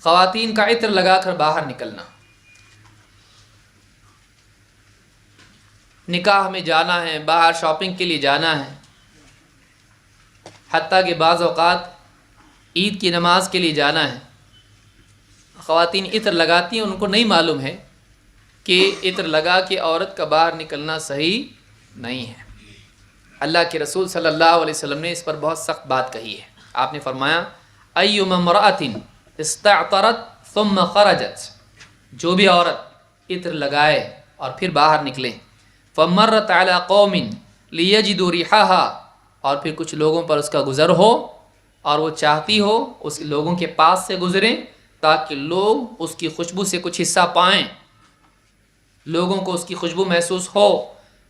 خواتین کا عطر لگا کر باہر نکلنا، نکاح میں جانا ہے، باہر شاپنگ کے لیے جانا ہے، حتیٰ کہ بعض اوقات عید کی نماز کے لیے جانا ہے، خواتین عطر لگاتی ہیں، ان کو نہیں معلوم ہے کہ عطر لگا کے عورت کا باہر نکلنا صحیح نہیں ہے۔ اللہ کے رسول صلی اللہ علیہ وسلم نے اس پر بہت سخت بات کہی ہے۔ آپ نے فرمایا ایما امرأۃ استعطرت ثم خرجت، جو بھی عورت عطر لگائے اور پھر باہر نکلے، فمرت علی قوم لیجدوا ریحها، اور پھر کچھ لوگوں پر اس کا گزر ہو اور وہ چاہتی ہو اس لوگوں کے پاس سے گزریں تاکہ لوگ اس کی خوشبو سے کچھ حصہ پائیں، لوگوں کو اس کی خوشبو محسوس ہو،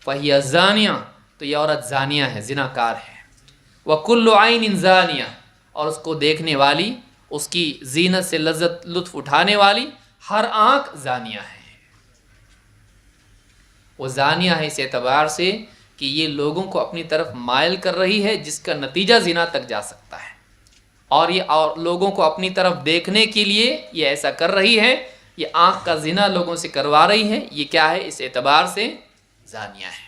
فہی زانیہ، تو یہ عورت زانیہ ہے، زناکار ہے۔ وکل عین زانیہ، اور اس کو دیکھنے والی، اس کی زینت سے لطف اٹھانے والی ہر آنکھ زانیہ ہے۔ وہ زانیہ ہے اس اعتبار سے کہ یہ لوگوں کو اپنی طرف مائل کر رہی ہے، جس کا نتیجہ زنا تک جا سکتا ہے، اور یہ لوگوں کو اپنی طرف دیکھنے کے لیے یہ ایسا کر رہی ہے، یہ آنکھ کا زنا لوگوں سے کروا رہی ہے، یہ کیا ہے؟ اس اعتبار سے زانیہ ہے۔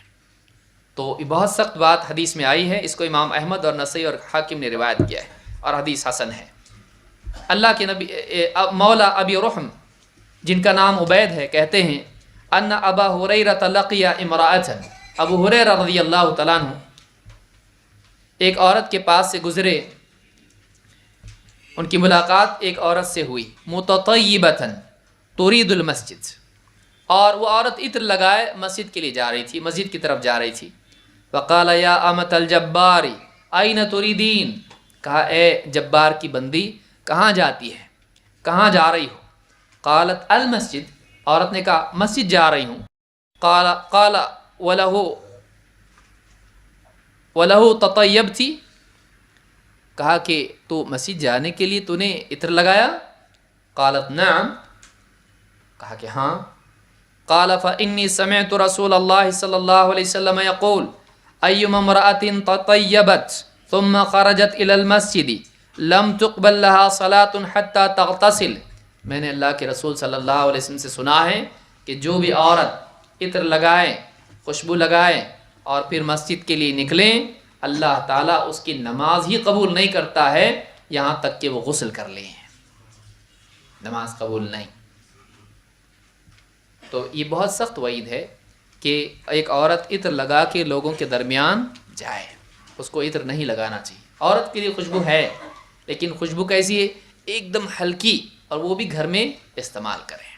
تو یہ بہت سخت بات حدیث میں آئی ہے، اس کو امام احمد اور نسائی اور حاکم نے روایت کیا ہے، اور حدیث حسن ہے۔ اللہ کے نبی مولا ابی رحم، جن کا نام عبید ہے، کہتے ہیں ان ابا ہریرہ لقی امرأۃ، ابو ہریرہ رضی اللہ تعالیٰ عنہ ایک عورت کے پاس سے گزرے، ان کی ملاقات ایک عورت سے ہوئی، متطیبۃ ترید المسجد، اور وہ عورت عطر لگائے مسجد کے لیے جا رہی تھی، مسجد کی طرف جا رہی تھی۔ وقال یا امۃ الجبار این تریدین، کہا اے جبار کی بندی کہاں جاتی ہے، کہاں جا رہی ہو؟ قالت المسجد، عورت نے کہا مسجد جا رہی ہوں۔ قال وَلَهُ تطیبتی، کہا کہ تو مسجد جانے کے لیے تو نے عطر لگایا؟ قالت نعم، کہا کہ ہاں۔ قال فإني سمعت رسول الله صلی اللہ علیہ وسلم يقول أيما امرأة تطيبت ثم خرجت إلى المسجد لم تقبل لها صلاة حتى تغتسل، میں نے اللہ کے رسول صلی اللہ علیہ وسلم سے سنا ہے کہ جو بھی عورت عطر لگائے، خوشبو لگائے اور پھر مسجد کے لیے نکلیں، اللہ تعالیٰ اس کی نماز ہی قبول نہیں کرتا ہے یہاں تک کہ وہ غسل کر لیں، نماز قبول نہیں۔ تو یہ بہت سخت وعید ہے کہ ایک عورت عطر لگا کے لوگوں کے درمیان جائے، اس کو عطر نہیں لگانا چاہیے. عورت کے لیے خوشبو ہے لیکن خوشبو کیسی ہے؟ ایک دم ہلکی، اور وہ بھی گھر میں استعمال کریں.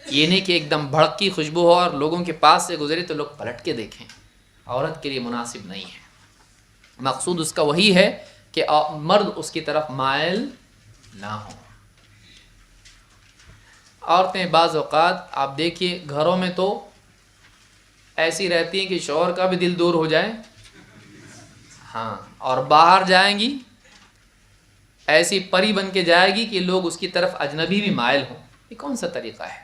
یہ نہیں کہ ایک دم بھڑکی خوشبو ہو اور لوگوں کے پاس سے گزرے تو لوگ پلٹ کے دیکھیں. عورت کے لیے مناسب نہیں ہے. مقصود اس کا وہی ہے کہ مرد اس کی طرف مائل نہ ہوں. عورتیں بعض اوقات آپ دیکھیے گھروں میں تو ایسی رہتی ہیں کہ شوہر کا بھی دل دور ہو جائے، ہاں، اور باہر جائیں گی ایسی پری بن کے جائے گی کہ لوگ اس کی طرف اجنبی بھی مائل ہوں. یہ کون سا طریقہ ہے؟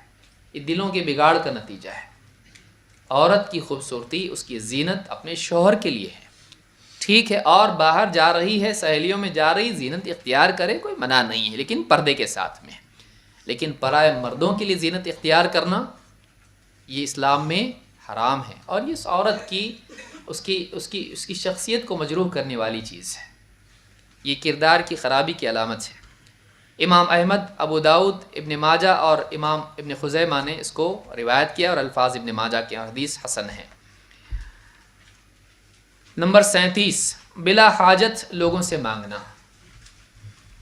یہ دلوں کے بگاڑ کا نتیجہ ہے. عورت کی خوبصورتی، اس کی زینت اپنے شوہر کے لیے ہے. ٹھیک ہے، اور باہر جا رہی ہے، سہیلیوں میں جا رہی، زینت اختیار کرے، کوئی منع نہیں ہے، لیکن پردے کے ساتھ میں. لیکن پرائے مردوں کے لیے زینت اختیار کرنا یہ اسلام میں حرام ہے، اور یہ اس عورت کی اس کی شخصیت کو مجروح کرنے والی چیز ہے. یہ کردار کی خرابی کی علامت ہے. امام احمد، ابو داؤد، ابن ماجہ اور امام ابن خزیمہ نے اس کو روایت کیا، اور الفاظ ابن ماجہ کے حدیث حسن ہے. نمبر 37، بلا حاجت لوگوں سے مانگنا.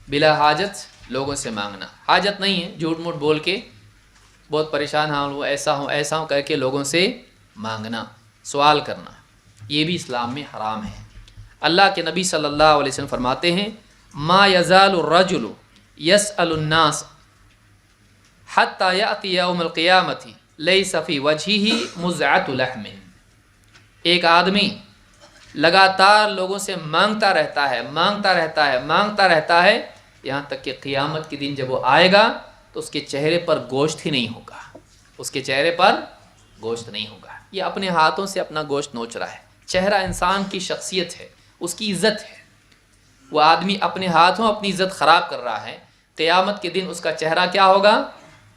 بلا حاجت لوگوں سے مانگنا، حاجت نہیں ہے، جھوٹ موٹ بول کے بہت پریشان ہوں، وہ ایسا ہوں کر کے لوگوں سے مانگنا، سوال کرنا، یہ بھی اسلام میں حرام ہے. اللہ کے نبی صلی اللہ علیہ وسلم فرماتے ہیں ما یزال الرجل یسأل الناس حتی یأتی یوم القیامت لیس فی وجہہ مزعۃ لحم. ایک آدمی لگاتار لوگوں سے مانگتا رہتا ہے یہاں تک کہ قیامت کے دن جب وہ آئے گا تو اس کے چہرے پر گوشت ہی نہیں ہوگا. یہ اپنے ہاتھوں سے اپنا گوشت نوچ رہا ہے. چہرہ انسان کی شخصیت ہے، اس کی عزت ہے. وہ آدمی اپنے ہاتھوں اپنی عزت خراب کر رہا ہے. قیامت کے دن اس کا چہرہ کیا ہوگا؟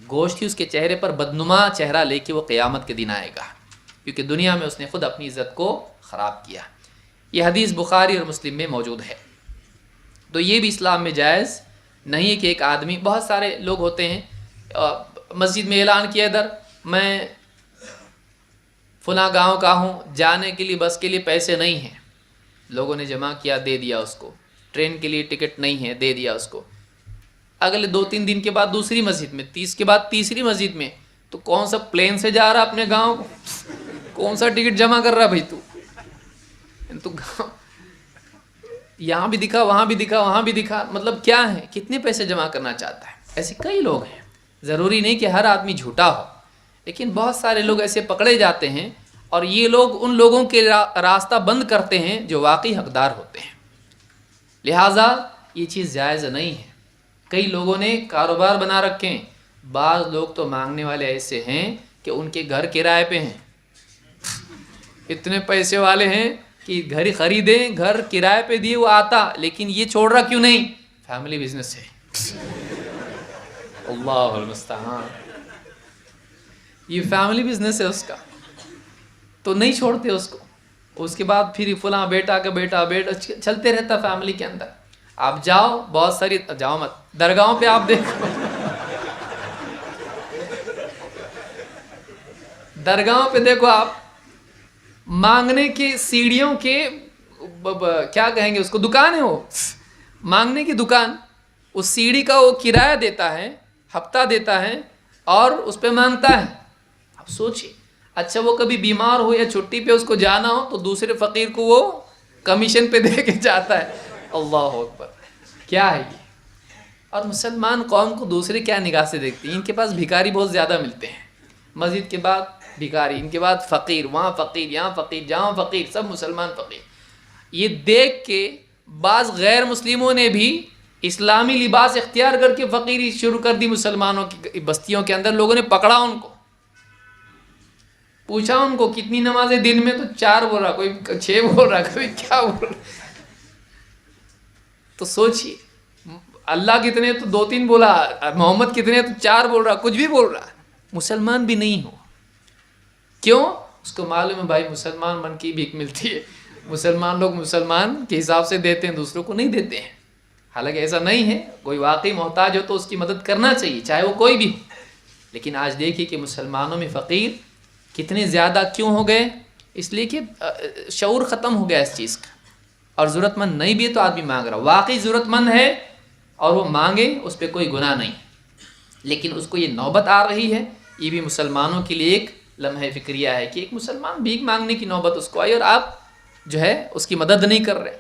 گوشت ہی. اس کے چہرے پر بدنما چہرہ لے کے وہ قیامت کے دن آئے گا، کیونکہ دنیا میں اس نے خود اپنی عزت کو خراب کیا. یہ حدیث بخاری اور مسلم میں موجود ہے. تو یہ بھی اسلام میں جائز نہیں ہے کہ ایک آدمی، بہت سارے لوگ ہوتے ہیں مسجد میں اعلان کیا ادھر میں فلاں گاؤں کا ہوں، جانے کے لیے بس کے لیے پیسے نہیں ہیں، لوگوں نے جمع کیا، دے دیا اس کو. ٹرین کے لیے ٹکٹ نہیں ہے، دے دیا اس کو. اگلے 2-3 دن کے بعد دوسری مسجد میں، 30 کے بعد تیسری مسجد میں، تو کون سا پلین سے جا رہا اپنے گاؤں کو؟ کون سا ٹکٹ جمع کر رہا بھائی تو گاؤں یہاں بھی دکھا، وہاں بھی دکھا، مطلب کیا ہے؟ کتنے پیسے جمع کرنا چاہتا ہے؟ ایسے کئی لوگ ہیں. ضروری نہیں کہ ہر آدمی جھوٹا ہو، لیکن بہت سارے لوگ ایسے پکڑے جاتے ہیں، اور یہ لوگ ان لوگوں کے راستہ بند کرتے ہیں جو واقعی حقدار ہوتے ہیں. لہٰذا یہ چیز جائز نہیں ہے. کئی لوگوں نے کاروبار بنا رکھے ہیں. بعض لوگ تو مانگنے والے ایسے ہیں کہ ان کے گھر کرائے پہ ہیں، اتنے پیسے والے ہیں کہ گھر خریدیں، گھر کرائے پہ دیے، وہ آتا، لیکن یہ چھوڑ رہا کیوں نہیں؟ فیملی بزنس ہے. اللہ المستعان. یہ فیملی بزنس ہے اس کا، تو نہیں چھوڑتے اس کو. اس کے بعد پھر فلاں بیٹا چلتے رہتا فیملی کے اندر. آپ جاؤ، بہت ساری جاؤ مت درگاہوں پہ، آپ دیکھو درگاہوں پہ دیکھو آپ، مانگنے کے سیڑھیوں کے کیا کہیں گے اس کو، دکان ہے، وہ مانگنے کی دکان. اس سیڑھی کا وہ کرایہ دیتا ہے، ہفتہ دیتا ہے، اور اس پہ مانگتا ہے. اب سوچئے، اچھا وہ کبھی بیمار ہو یا چھٹی پہ اس کو جانا ہو تو دوسرے فقیر کو وہ کمیشن پہ دے کے جاتا ہے. اللہ اکبر، کیا ہے یہ؟ اور مسلمان قوم کو دوسرے کیا نگاہ سے دیکھتے ہیں؟ ان کے پاس بھکاری بہت زیادہ ملتے ہیں. مسجد کے بعد بھکاری، ان کے بعد فقیر، وہاں فقیر، یہاں فقیر، جہاں فقیر، سب مسلمان فقیر. یہ دیکھ کے بعض غیر مسلموں نے بھی اسلامی لباس اختیار کر کے فقیری شروع کر دی مسلمانوں کی بستیوں کے اندر. لوگوں نے پکڑا ان کو، پوچھا ان کو کتنی نمازیں دن میں، تو 4 بول رہا، کوئی 6 بول رہا، کوئی کیا بول رہا. تو سوچئے، اللہ کتنے تو 2-3 بولا، محمد کتنے تو 4 بول رہا، کچھ بھی بول رہا. مسلمان بھی نہیں ہو. کیوں؟ اس کو معلوم ہے بھائی مسلمان من کی بھیک ملتی ہے، مسلمان لوگ مسلمان کے حساب سے دیتے ہیں، دوسروں کو نہیں دیتے ہیں. حالانکہ ایسا نہیں ہے. کوئی واقعی محتاج ہو تو اس کی مدد کرنا چاہیے، چاہے وہ کوئی بھی ہو. لیکن آج دیکھیے کہ مسلمانوں میں فقیر کتنے زیادہ کیوں ہو گئے؟ اس لیے کہ شعور ختم ہو گیا اس چیز کا، اور ضرورت مند نہیں بھی ہے تو آدمی مانگ رہا، واقعی ضرورت مند ہے اور وہ مانگے، اس پہ کوئی گناہ نہیں، لیکن اس کو یہ نوبت آ رہی ہے، یہ بھی مسلمانوں کے لیے ایک لمحہ فکریہ ہے کہ ایک مسلمان بھیک مانگنے کی نوبت اس کو آئی اور آپ جو ہے اس کی مدد نہیں کر رہے۔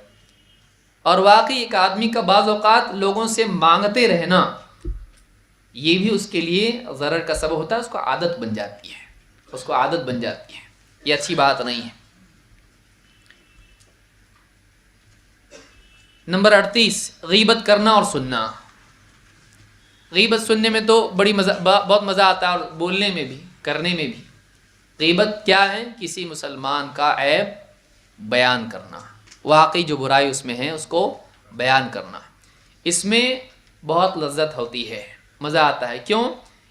اور واقعی ایک آدمی کا بعض اوقات لوگوں سے مانگتے رہنا یہ بھی اس کے لیے ضرر کا سبب ہوتا ہے، اس کو عادت بن جاتی ہے، اس کو عادت بن جاتی ہے، یہ اچھی بات نہیں ہے۔ نمبر 38، غیبت کرنا اور سننا۔ غیبت سننے میں تو بہت مزہ آتا ہے، اور بولنے میں بھی، کرنے میں بھی۔ غیبت کیا ہے؟ کسی مسلمان کا عیب بیان کرنا، واقعی جو برائی اس میں ہے اس کو بیان کرنا، اس میں بہت لذت ہوتی ہے، مزہ آتا ہے۔ کیوں؟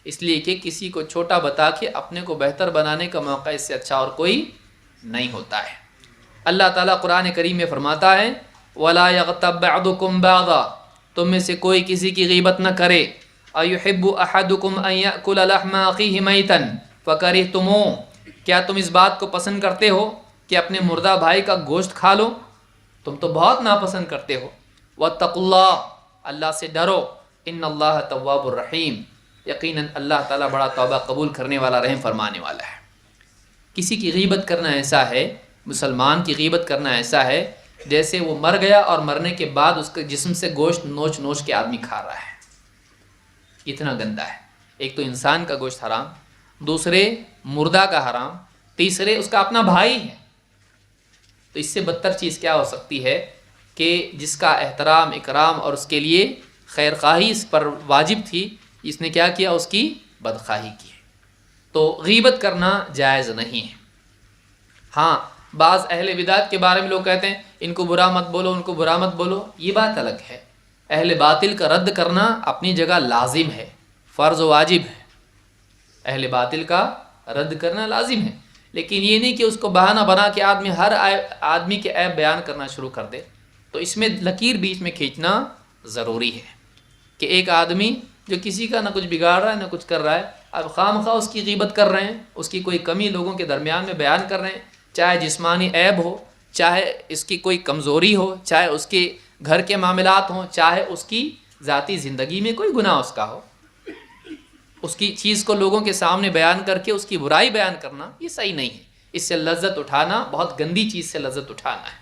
اس لیے کہ کسی کو چھوٹا بتا کے اپنے کو بہتر بنانے کا موقع اس سے اچھا اور کوئی نہیں ہوتا ہے۔ اللہ تعالیٰ قرآن کریم میں فرماتا ہے وَلَا يَغْتَبْ بَعْضُكُمْ بَعْضًا، تم میں سے کوئی کسی کی غیبت نہ کرے۔ أَيُحِبُّ أَحَدُكُمْ أَن يَأْكُلَ لَحْمَ أَخِيهِ مَيْتًا فَكَرِهْتُمُوهُ، کیا تم اس بات کو پسند کرتے ہو کہ اپنے مردہ بھائی کا گوشت کھا لو؟ تم تو بہت ناپسند کرتے ہو۔ وَاتَّقُوا اللَّهَ، اللہ سے ڈرو، إِنَّ اللَّهَ تَوَّابٌ رَحِيمٌ، یقیناً اللہ تعالیٰ بڑا توبہ قبول کرنے والا، رحم فرمانے والا ہے۔ کسی کی غیبت کرنا ایسا ہے، مسلمان کی غیبت کرنا ایسا ہے جیسے وہ مر گیا اور مرنے کے بعد اس کے جسم سے گوشت نوچ نوچ کے آدمی کھا رہا ہے، اتنا گندا ہے۔ ایک تو انسان کا گوشت حرام، دوسرے مردہ کا حرام، تیسرے اس کا اپنا بھائی ہے۔ تو اس سے بدتر چیز کیا ہو سکتی ہے کہ جس کا احترام اکرام اور اس کے لیے خیر خواہی اس پر واجب تھی، اس نے کیا کیا؟ اس کی بدخواہی کی۔ تو غیبت کرنا جائز نہیں ہے۔ ہاں، بعض اہل بدعت کے بارے میں لوگ کہتے ہیں ان کو برا مت بولو، ان کو برا مت بولو، یہ بات الگ ہے۔ اہل باطل کا رد کرنا اپنی جگہ لازم ہے، فرض و واجب ہے، اہل باطل کا رد کرنا لازم ہے، لیکن یہ نہیں کہ اس کو بہانہ بنا کے ہر آدمی کے عیب بیان کرنا شروع کر دے۔ تو اس میں لکیر بیچ میں کھینچنا ضروری ہے کہ ایک آدمی جو کسی کا نہ کچھ بگاڑ رہا ہے نہ کچھ کر رہا ہے، اب خواہ اس کی غیبت کر رہے ہیں، اس کی کوئی کمی لوگوں کے درمیان میں بیان کر رہے ہیں، چاہے جسمانی عیب ہو، چاہے اس کی کوئی کمزوری ہو، چاہے اس کے گھر کے معاملات ہوں، چاہے اس کی ذاتی زندگی میں کوئی گناہ اس کا ہو، اس کی چیز کو لوگوں کے سامنے بیان کر کے اس کی برائی بیان کرنا یہ صحیح نہیں ہے۔ اس سے لذت اٹھانا بہت گندی چیز سے لذت اٹھانا ہے۔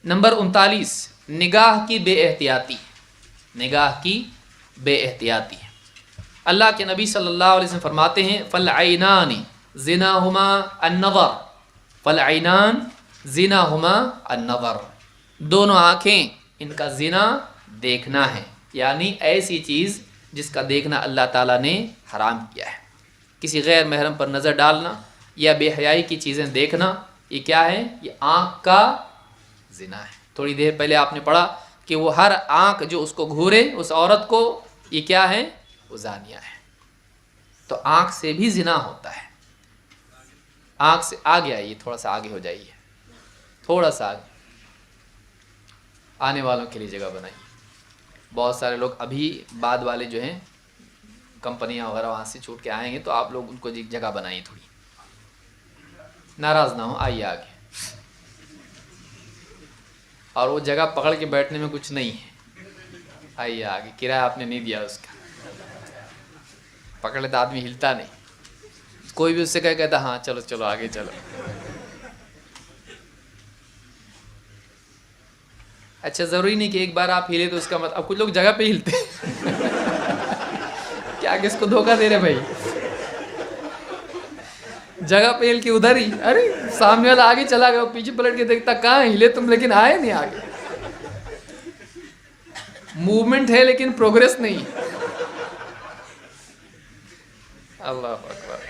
نمبر 39، نگاہ کی بے احتیاطی۔ نگاہ کی بے احتیاطی۔ اللہ کے نبی صلی اللہ علیہ وسلم فرماتے ہیں فَالْعَيْنَانِ زِنَاهُمَا النَّظَرُ، فَالْعَيْنَانِ زِنَاهُمَا النَّظَرُ، دونوں آنکھیں ان کا زنا دیکھنا ہے، یعنی ایسی چیز جس کا دیکھنا اللہ تعالیٰ نے حرام کیا ہے۔ کسی غیر محرم پر نظر ڈالنا یا بے حیائی کی چیزیں دیکھنا، یہ کیا ہے؟ یہ آنکھ کا زنا ہے۔ تھوڑی دیر پہلے آپ نے پڑھا کہ وہ ہر آنکھ جو اس کو گھورے اس عورت کو، یہ کیا ہے؟ وہ زانیہ ہے۔ تو آنکھ سے بھی زنا ہوتا ہے۔ آنکھ سے آگے آئیے، تھوڑا سا آگے ہو جائیے، تھوڑا سا آگے، آنے والوں کے لیے جگہ بنائیے۔ بہت سارے لوگ ابھی بعد والے جو ہیں کمپنیاں وغیرہ وہاں سے چھوٹ کے آئیں گے، تو آپ لوگ ان کو جگہ بنائیے، تھوڑی ناراض نہ ہو، آئیے آگے۔ اور وہ جگہ پکڑ کے بیٹھنے میں کچھ نہیں ہے، آئیے آگے، کرایہ آپ نے نہیں دیا اس کا، پکڑ لیتا آدمی ہلتا نہیں، کوئی بھی اس سے کہتا ہاں چلو چلو آگے چلو۔ اچھا، ضروری نہیں کہ ایک بار آپ ہلے تو اس کا مطلب، اب کچھ لوگ جگہ پہ ہلتے کیا کس کو دھوکہ دے رہے بھائی؟ جگہ پہ ہل کے ادھر ہی، ارے سامنے والا آگے چلا گیا، پیچھے پلٹ کے دیکھتا کہاں ہلے تم، لیکن آئے نہیں آگے۔ موومنٹ ہے لیکن پروگریس نہیں۔ اللہ اکبر۔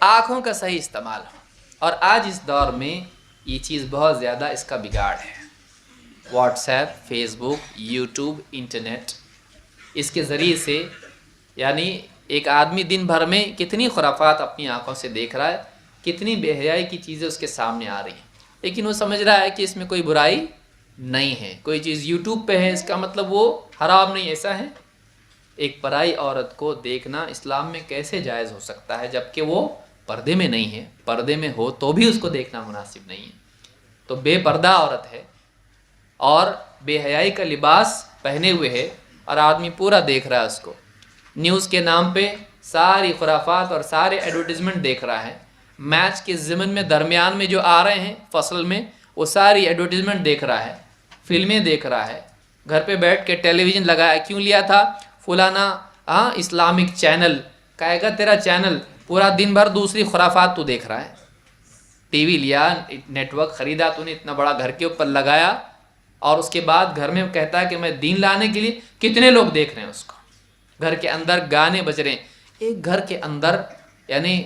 آنکھوں کا صحیح استعمال ہو، اور آج اس دور میں یہ چیز بہت زیادہ اس کا بگاڑ ہے۔ واٹس ایپ، فیس بک، یوٹیوب، انٹرنیٹ، اس کے ذریعے سے یعنی ایک آدمی دن بھر میں کتنی خرافات اپنی آنکھوں سے دیکھ رہا ہے، کتنی بے حیائی کی چیزیں اس کے سامنے آ رہی ہیں، لیکن وہ سمجھ رہا ہے کہ اس میں کوئی برائی نہیں ہے۔ کوئی چیز یوٹیوب پہ ہے اس کا مطلب وہ حرام نہیں، ایسا ہے؟ ایک پرائی عورت کو دیکھنا اسلام میں کیسے جائز ہو سکتا ہے جبکہ وہ پردے میں نہیں ہے؟ پردے میں ہو تو بھی اس کو دیکھنا مناسب نہیں ہے. تو بے پردہ عورت ہے اور بے حیائی کا لباس پہنے ہوئے ہے اور آدمی پورا دیکھ رہا ہے اس کو. نیوز کے نام پہ ساری خرافات اور سارے ایڈورٹیزمنٹ دیکھ رہا ہے. میچ کے ضمن میں درمیان میں جو آ رہے ہیں فصل میں وہ ساری ایڈورٹیزمنٹ دیکھ رہا ہے، فلمیں دیکھ رہا ہے. گھر پہ بیٹھ کے ٹیلی ویژن لگایا، کیوں لیا تھا؟ فلانا اسلامک چینل کہے گا تیرا چینل، پورا دن بھر دوسری خرافات تو دیکھ رہا ہے. ٹی وی لیا، نیٹ ورک خریدا تو نے، اتنا بڑا گھر کے اوپر لگایا اور اس کے بعد گھر میں کہتا ہے کہ میں دین لانے کے لیے. کتنے لوگ دیکھ رہے ہیں اس کو؟ گھر کے اندر گانے بج رہے ہیں. ایک گھر کے اندر یعنی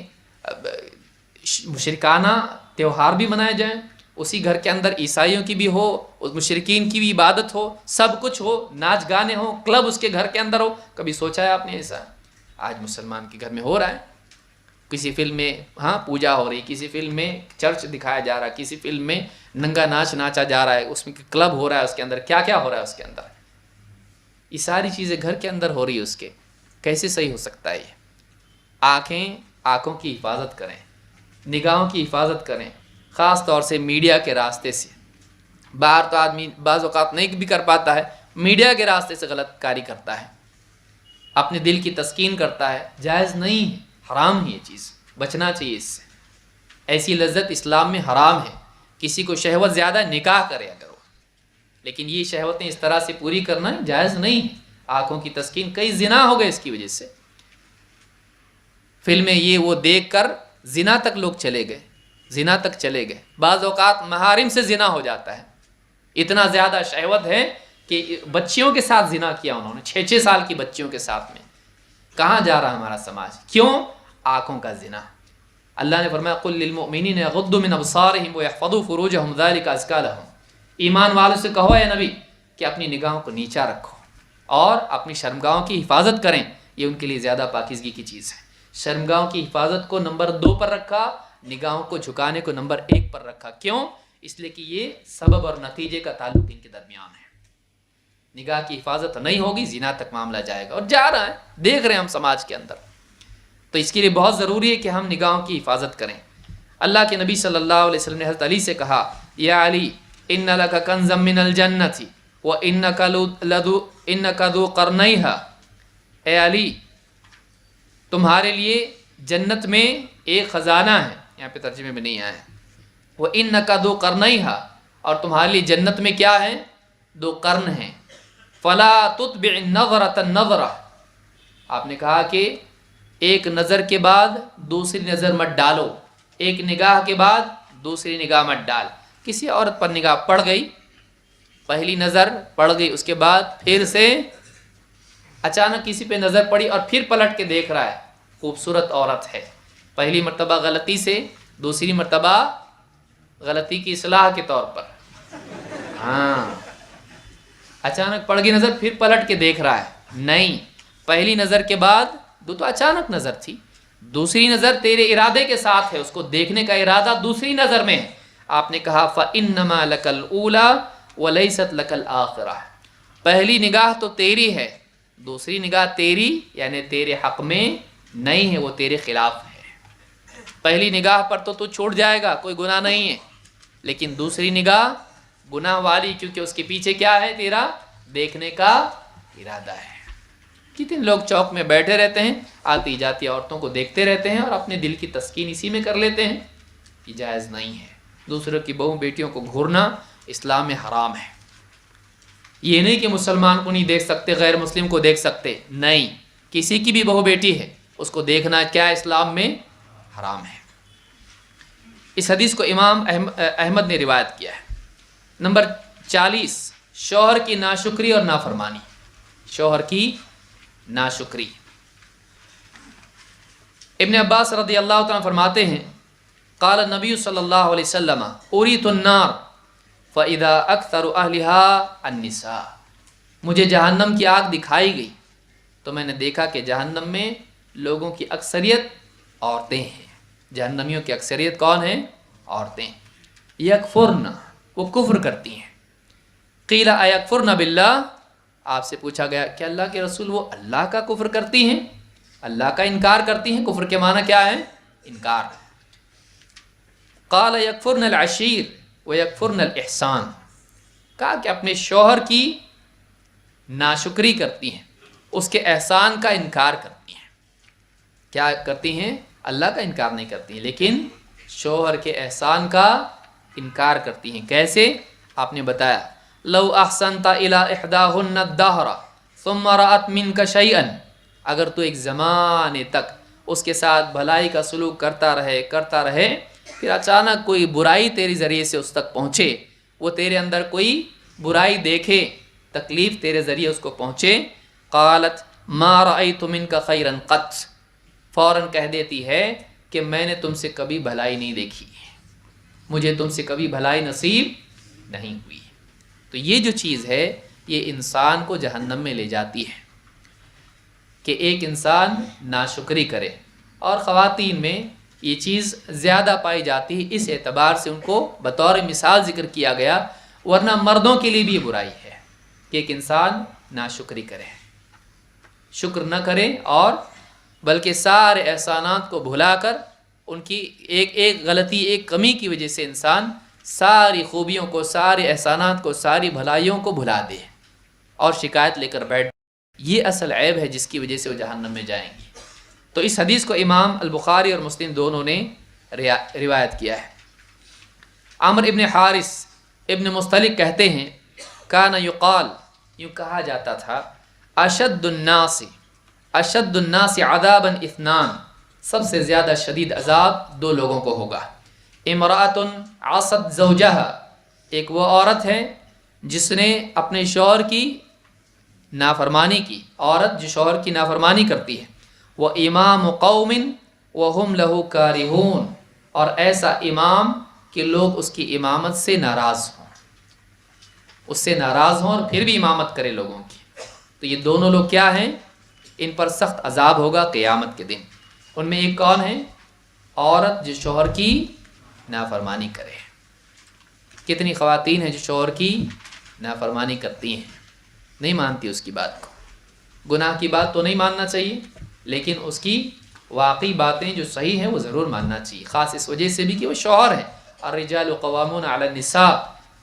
مشرکانہ تہوار بھی منائے جائیں، اسی گھر کے اندر عیسائیوں کی بھی ہو، مشرکین کی بھی عبادت ہو، سب کچھ ہو، ناچ گانے ہو، کلب اس کے گھر کے اندر ہو. کبھی سوچا ہے آپ نے ایسا؟ آج مسلمان کے گھر میں ہو رہا ہے. کسی فلم میں پوجا ہو رہی، کسی فلم میں چرچ دکھایا جا رہا ہے، کسی فلم میں ننگا ناچ ناچا جا رہا ہے، اس میں کلب ہو رہا ہے، اس کے اندر کیا کیا ہو رہا ہے اس کے اندر. یہ ساری چیزیں گھر کے اندر ہو رہی ہے. اس کے کیسے صحیح ہو سکتا ہے یہ؟ آنکھوں کی حفاظت کریں، نگاہوں کی حفاظت کریں، خاص طور سے میڈیا کے راستے سے. باہر تو آدمی بعض اوقات نہیں بھی کر پاتا ہے، میڈیا کے راستے سے غلط کاری کرتا ہے، اپنے دل کی تسکین کرتا ہے. جائز نہیں ہے، حرام ہے یہ چیز، بچنا چاہیے اس سے. ایسی لذت اسلام میں حرام ہے. کسی کو شہوت زیادہ نکاح کرے اگر وہ، لیکن یہ شہوتیں اس طرح سے پوری کرنا جائز نہیں ہے. آنکھوں کی تسکین، کئی زنا ہو گئے اس کی وجہ سے. فلمیں یہ وہ دیکھ کر زنا تک لوگ چلے گئے، زنا تک چلے گئے. بعض اوقات محارم سے زنا ہو جاتا ہے. اتنا زیادہ شہوت ہے کہ بچیوں کے ساتھ زنا کیا انہوں نے، 6 سال کی بچیوں کے ساتھ میں. کہاں جا رہا ہمارا سماج؟ کیوں؟ آنکھوں کا زنا. اللہ نے فرمایا قل للمؤمنین یغضوا من ابصارهم ويحفظوا فروجهم ذلك ازکیٰ لهم. ایمان والوں سے کہو اے نبی کہ اپنی نگاہوں کو نیچا رکھو اور اپنی شرمگاہوں کی حفاظت کریں، یہ ان کے لیے زیادہ پاکیزگی کی چیز ہے. شرمگاہوں کی حفاظت کو نمبر 2 پر رکھا، نگاہوں کو جھکانے کو نمبر 1 پر رکھا. کیوں؟ اس لیے کہ یہ سبب اور نتیجے کا تعلق ان کے درمیان ہے. نگاہ کی حفاظت نہیں ہوگی، زنا تک معاملہ جائے گا. اور جا رہا ہے، دیکھ رہے ہیں ہم سماج کے اندر. تو اس کے لیے بہت ضروری ہے کہ ہم نگاہوں کی حفاظت کریں. اللہ کے نبی صلی اللہ علیہ وسلم نے حضرت علی سے کہا یا علی ان لک کنزا من الجنۃ وانک ذو قرنیھا. اے علی تمہارے لیے جنت میں ایک خزانہ ہے، یہاں پہ ترجمے میں نہیں آیا ہے. وانک ذو قرنیھا، اور تمہارے لیے جنت میں کیا ہے؟ 2 قرن ہیں. فلا تتبع النظرۃ النظرہ. آپ نے کہا کہ ایک نظر کے بعد دوسری نظر مت ڈالو، ایک نگاہ کے بعد دوسری نگاہ مت ڈال. کسی عورت پر نگاہ پڑ گئی، پہلی نظر پڑ گئی، اس کے بعد پھر سے اچانک کسی پہ نظر پڑی اور پھر پلٹ کے دیکھ رہا ہے، خوبصورت عورت ہے. پہلی مرتبہ غلطی سے، دوسری مرتبہ غلطی کی اصلاح کے طور پر. اچانک پڑ گئی نظر، پھر پلٹ کے دیکھ رہا ہے. نہیں، پہلی نظر کے بعد تو اچانک نظر تھی، دوسری نظر تیرے ارادے کے ساتھ ہے، اس کو دیکھنے کا ارادہ دوسری نظر میں ہے. آپ نے کہا فَإِنَّمَا لَكَ الْأُولَى وَلَيْسَتْ لَكَ الْآخِرَةُ. پہلی نگاہ تو تیری ہے، دوسری نگاہ تیری یعنی تیرے حق میں نہیں ہے، وہ تیرے خلاف ہے. پہلی نگاہ پر تو چھوٹ جائے گا، کوئی گناہ نہیں ہے، لیکن دوسری نگاہ گناہ والی، کیونکہ اس کے پیچھے کیا ہے؟ تیرا دیکھنے کا ارادہ ہے. کتنے لوگ چوک میں بیٹھے رہتے ہیں، آتی جاتی عورتوں کو دیکھتے رہتے ہیں اور اپنے دل کی تسکین اسی میں کر لیتے ہیں. یہ جائز نہیں ہے. دوسروں کی بہو بیٹیوں کو گھورنا اسلام میں حرام ہے. یہ نہیں کہ مسلمان کو نہیں دیکھ سکتے، غیر مسلم کو دیکھ سکتے، نہیں، کسی کی بھی بہو بیٹی ہے اس کو دیکھنا کیا اسلام میں حرام ہے. اس حدیث کو امام احمد نے روایت کیا ہے. نمبر 40، شوہر کی ناشکری اور نافرمانی. شوہر کی ناشکری. ابن عباس رضی اللہ تعالیٰ فرماتے ہیں قال النبی صلی اللہ علیہ وسلم اریت النار فاذا اکثر اہلها النساء. مجھے جہنم کی آگ دکھائی گئی تو میں نے دیکھا کہ جہنم میں لوگوں کی اکثریت عورتیں ہیں. جہنمیوں کی اکثریت کون ہیں؟ عورتیں. یکفرن، وہ کفر کرتی ہیں. قیل ایکفرن باللہ، آپ سے پوچھا گیا کہ اللہ کے رسول وہ اللہ کا کفر کرتی ہیں، اللہ کا انکار کرتی ہیں؟ کفر کے معنی کیا ہے؟ انکار۔ قال یکفرن العشیر و یکفرن الاحسان، کہا کہ اپنے شوہر کی ناشکری کرتی ہیں، اس کے احسان کا انکار کرتی ہیں۔ کیا کرتی ہیں؟ اللہ کا انکار نہیں کرتی ہیں، لیکن شوہر کے احسان کا انکار کرتی ہیں۔ کیسے؟ آپ نے بتایا لو احسنت الی احداہن الدہر ثم رأت منک شیئا، اگر تو ایک زمانے تک اس کے ساتھ بھلائی کا سلوک کرتا رہے پھر اچانک کوئی برائی تیری ذریعے سے اس تک پہنچے، وہ تیرے اندر کوئی برائی دیکھے، تکلیف تیرے ذریعے اس کو پہنچے، قالت ما رأیت منک خیرا قط، فوراً کہہ دیتی ہے کہ میں نے تم سے کبھی بھلائی نہیں دیکھی، مجھے تم سے کبھی بھلائی نصیب نہیں ہوئی۔ تو یہ جو چیز ہے یہ انسان کو جہنم میں لے جاتی ہے کہ ایک انسان ناشکری کرے، اور خواتین میں یہ چیز زیادہ پائی جاتی ہے، اس اعتبار سے ان کو بطور مثال ذکر کیا گیا، ورنہ مردوں کے لیے بھی یہ برائی ہے کہ ایک انسان ناشکری کرے، شکر نہ کرے، اور بلکہ سارے احسانات کو بھلا کر ان کی ایک غلطی، ایک کمی کی وجہ سے انسان ساری خوبیوں کو، سارے احسانات کو، ساری بھلائیوں کو بھلا دے اور شکایت لے کر بیٹھ، یہ اصل عیب ہے جس کی وجہ سے وہ جہنم میں جائیں گی۔ تو اس حدیث کو امام البخاری اور مسلم دونوں نے روایت کیا ہے۔ عمر ابن حارث ابن مستلق کہتے ہیں کان یقال، یوں کہا جاتا تھا، اشد الناس عذابا اثنان، سب سے زیادہ شدید عذاب دو لوگوں کو ہوگا، امرأۃ عصت زوجہا، ایک وہ عورت ہے جس نے اپنے شوہر کی نافرمانی کی، عورت جو شوہر کی نافرمانی کرتی ہے، وہ امام قوم وہم لہ کارہون، اور ایسا امام کہ لوگ اس کی امامت سے ناراض ہوں، اس سے ناراض ہوں اور پھر بھی امامت کرے لوگوں کی۔ تو یہ دونوں لوگ کیا ہیں؟ ان پر سخت عذاب ہوگا قیامت کے دن۔ ان میں ایک کون ہے؟ عورت جو شوہر کی نافرمانی کرے۔ کتنی خواتین ہیں جو شوہر کی نافرمانی کرتی ہیں، نہیں مانتی اس کی بات کو، گناہ کی بات تو نہیں ماننا چاہیے، لیکن اس کی واقعی باتیں جو صحیح ہیں وہ ضرور ماننا چاہیے، خاص اس وجہ سے بھی کہ وہ شوہر ہے۔ الرجال قوامون علی النساء،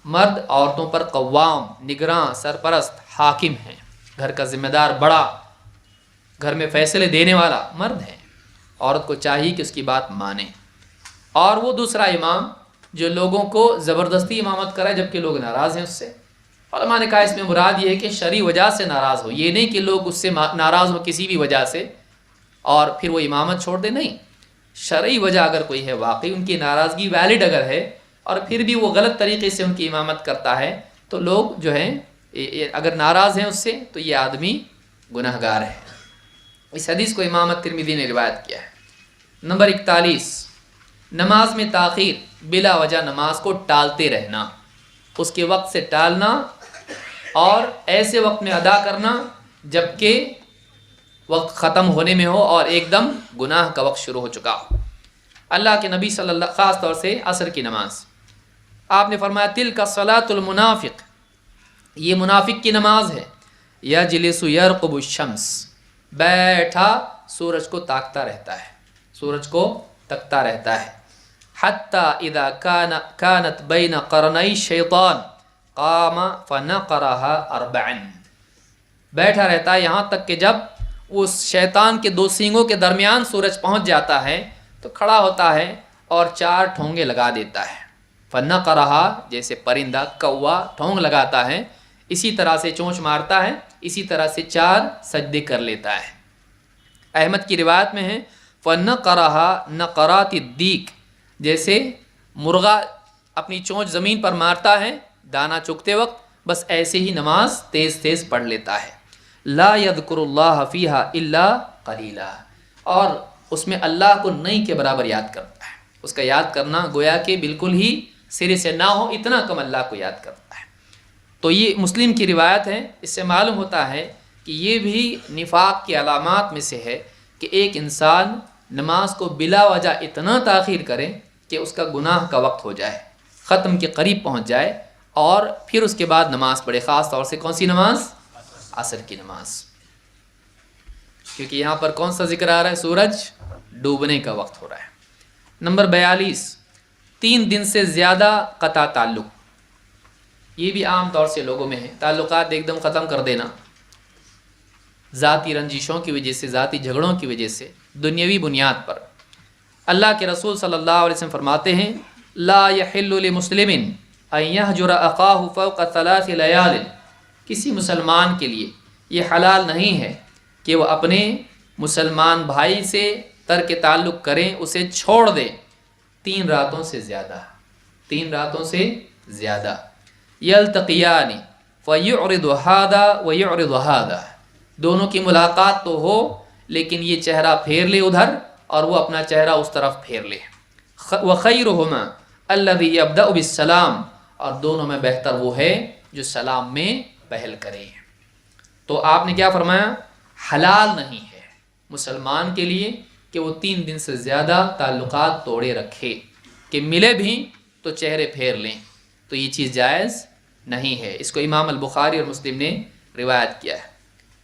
مرد عورتوں پر قوام، نگراں، سرپرست، حاکم ہیں، گھر کا ذمہ دار، بڑا، گھر میں فیصلے دینے والا مرد ہے، عورت کو چاہیے کہ اس کی بات مانے۔ اور وہ دوسرا امام جو لوگوں کو زبردستی امامت کرائے جبکہ لوگ ناراض ہیں اس سے، علماء نے کہا اس میں مراد یہ ہے کہ شرعی وجہ سے ناراض ہو، یہ نہیں کہ لوگ اس سے ناراض ہو کسی بھی وجہ سے اور پھر وہ امامت چھوڑ دے، نہیں، شرعی وجہ اگر کوئی ہے، واقعی ان کی ناراضگی ویلڈ اگر ہے اور پھر بھی وہ غلط طریقے سے ان کی امامت کرتا ہے، تو لوگ جو ہیں اگر ناراض ہیں اس سے تو یہ آدمی گناہ گار ہے۔ اس حدیث کو امام ترمذی نے روایت کیا ہے۔ نمبر 41، نماز میں تاخیر، بلا وجہ نماز کو ٹالتے رہنا، اس کے وقت سے ٹالنا اور ایسے وقت میں ادا کرنا جبکہ وقت ختم ہونے میں ہو اور ایک دم گناہ کا وقت شروع ہو چکا ہو۔ اللہ کے نبی صلی اللہ، خاص طور سے عصر کی نماز، آپ نے فرمایا تلک صلاۃ المنافق، یہ منافق کی نماز ہے، یجلس یرقب الشمس، بیٹھا سورج کو تاکتا رہتا ہے، سورج کو تکتا رہتا ہے، حتی اذا کانت بین قرنی شیطان قام فنقرها اربعا، بیٹھا رہتا ہے یہاں تک کہ جب اس شیطان کے دو سینگوں کے درمیان سورج پہنچ جاتا ہے تو کھڑا ہوتا ہے اور 4 ٹھونگے لگا دیتا ہے۔ فنقرها جیسے پرندہ، کوا ٹھونگ لگاتا ہے، اسی طرح سے چونچ مارتا ہے، اسی طرح سے 4 سجدے کر لیتا ہے۔ احمد کی روایت میں ہے فنقرها نقرات الدیک، جیسے مرغا اپنی چونچ زمین پر مارتا ہے دانا چگتے وقت، بس ایسے ہی نماز تیز تیز پڑھ لیتا ہے۔ لا یذکر اللہ فیہا الا قلیلا، اور اس میں اللہ کو نہیں کے برابر یاد کرتا ہے، اس کا یاد کرنا گویا کہ بالکل ہی سرے سے نہ ہو، اتنا کم اللہ کو یاد کرتا ہے۔ تو یہ مسلم کی روایت ہے، اس سے معلوم ہوتا ہے کہ یہ بھی نفاق کی علامات میں سے ہے کہ ایک انسان نماز کو بلا وجہ اتنا تاخیر کرے کہ اس کا گناہ کا وقت ہو جائے، ختم کے قریب پہنچ جائے، اور پھر اس کے بعد نماز پڑھے، خاص طور سے کون سی نماز؟ عصر کی نماز، کیونکہ یہاں پر کون سا ذکر آ رہا ہے؟ سورج ڈوبنے کا وقت ہو رہا ہے۔ نمبر 42، 3 دن سے زیادہ قطع تعلق، یہ بھی عام طور سے لوگوں میں ہے، تعلقات ایک دم ختم کر دینا، ذاتی رنجشوں کی وجہ سے، ذاتی جھگڑوں کی وجہ سے، دنیاوی بنیاد پر۔ اللہ کے رسول صلی اللہ علیہ وسلم فرماتے ہیں لا یحل لمسلم ان یہجر اخاہ فوق 3 لیال، کسی مسلمان کے لیے یہ حلال نہیں ہے کہ وہ اپنے مسلمان بھائی سے ترک تعلق کریں، اسے چھوڑ دیں 3 راتوں سے زیادہ، 3 راتوں سے زیادہ۔ یلتقیان فیعرض ھذا ویعرض ھذا، دونوں کی ملاقات تو ہو لیکن یہ چہرہ پھیر لے ادھر اور وہ اپنا چہرہ اس طرف پھیر لے۔ وخیرہما الذی یبدأ بالسلام، اور دونوں میں بہتر وہ ہے جو سلام میں پہل کرے۔ تو آپ نے کیا فرمایا؟ حلال نہیں ہے مسلمان کے لیے کہ وہ 3 دن سے زیادہ تعلقات توڑے رکھے، کہ ملے بھی تو چہرے پھیر لیں، تو یہ چیز جائز نہیں ہے۔ اس کو امام البخاری اور مسلم نے روایت کیا ہے۔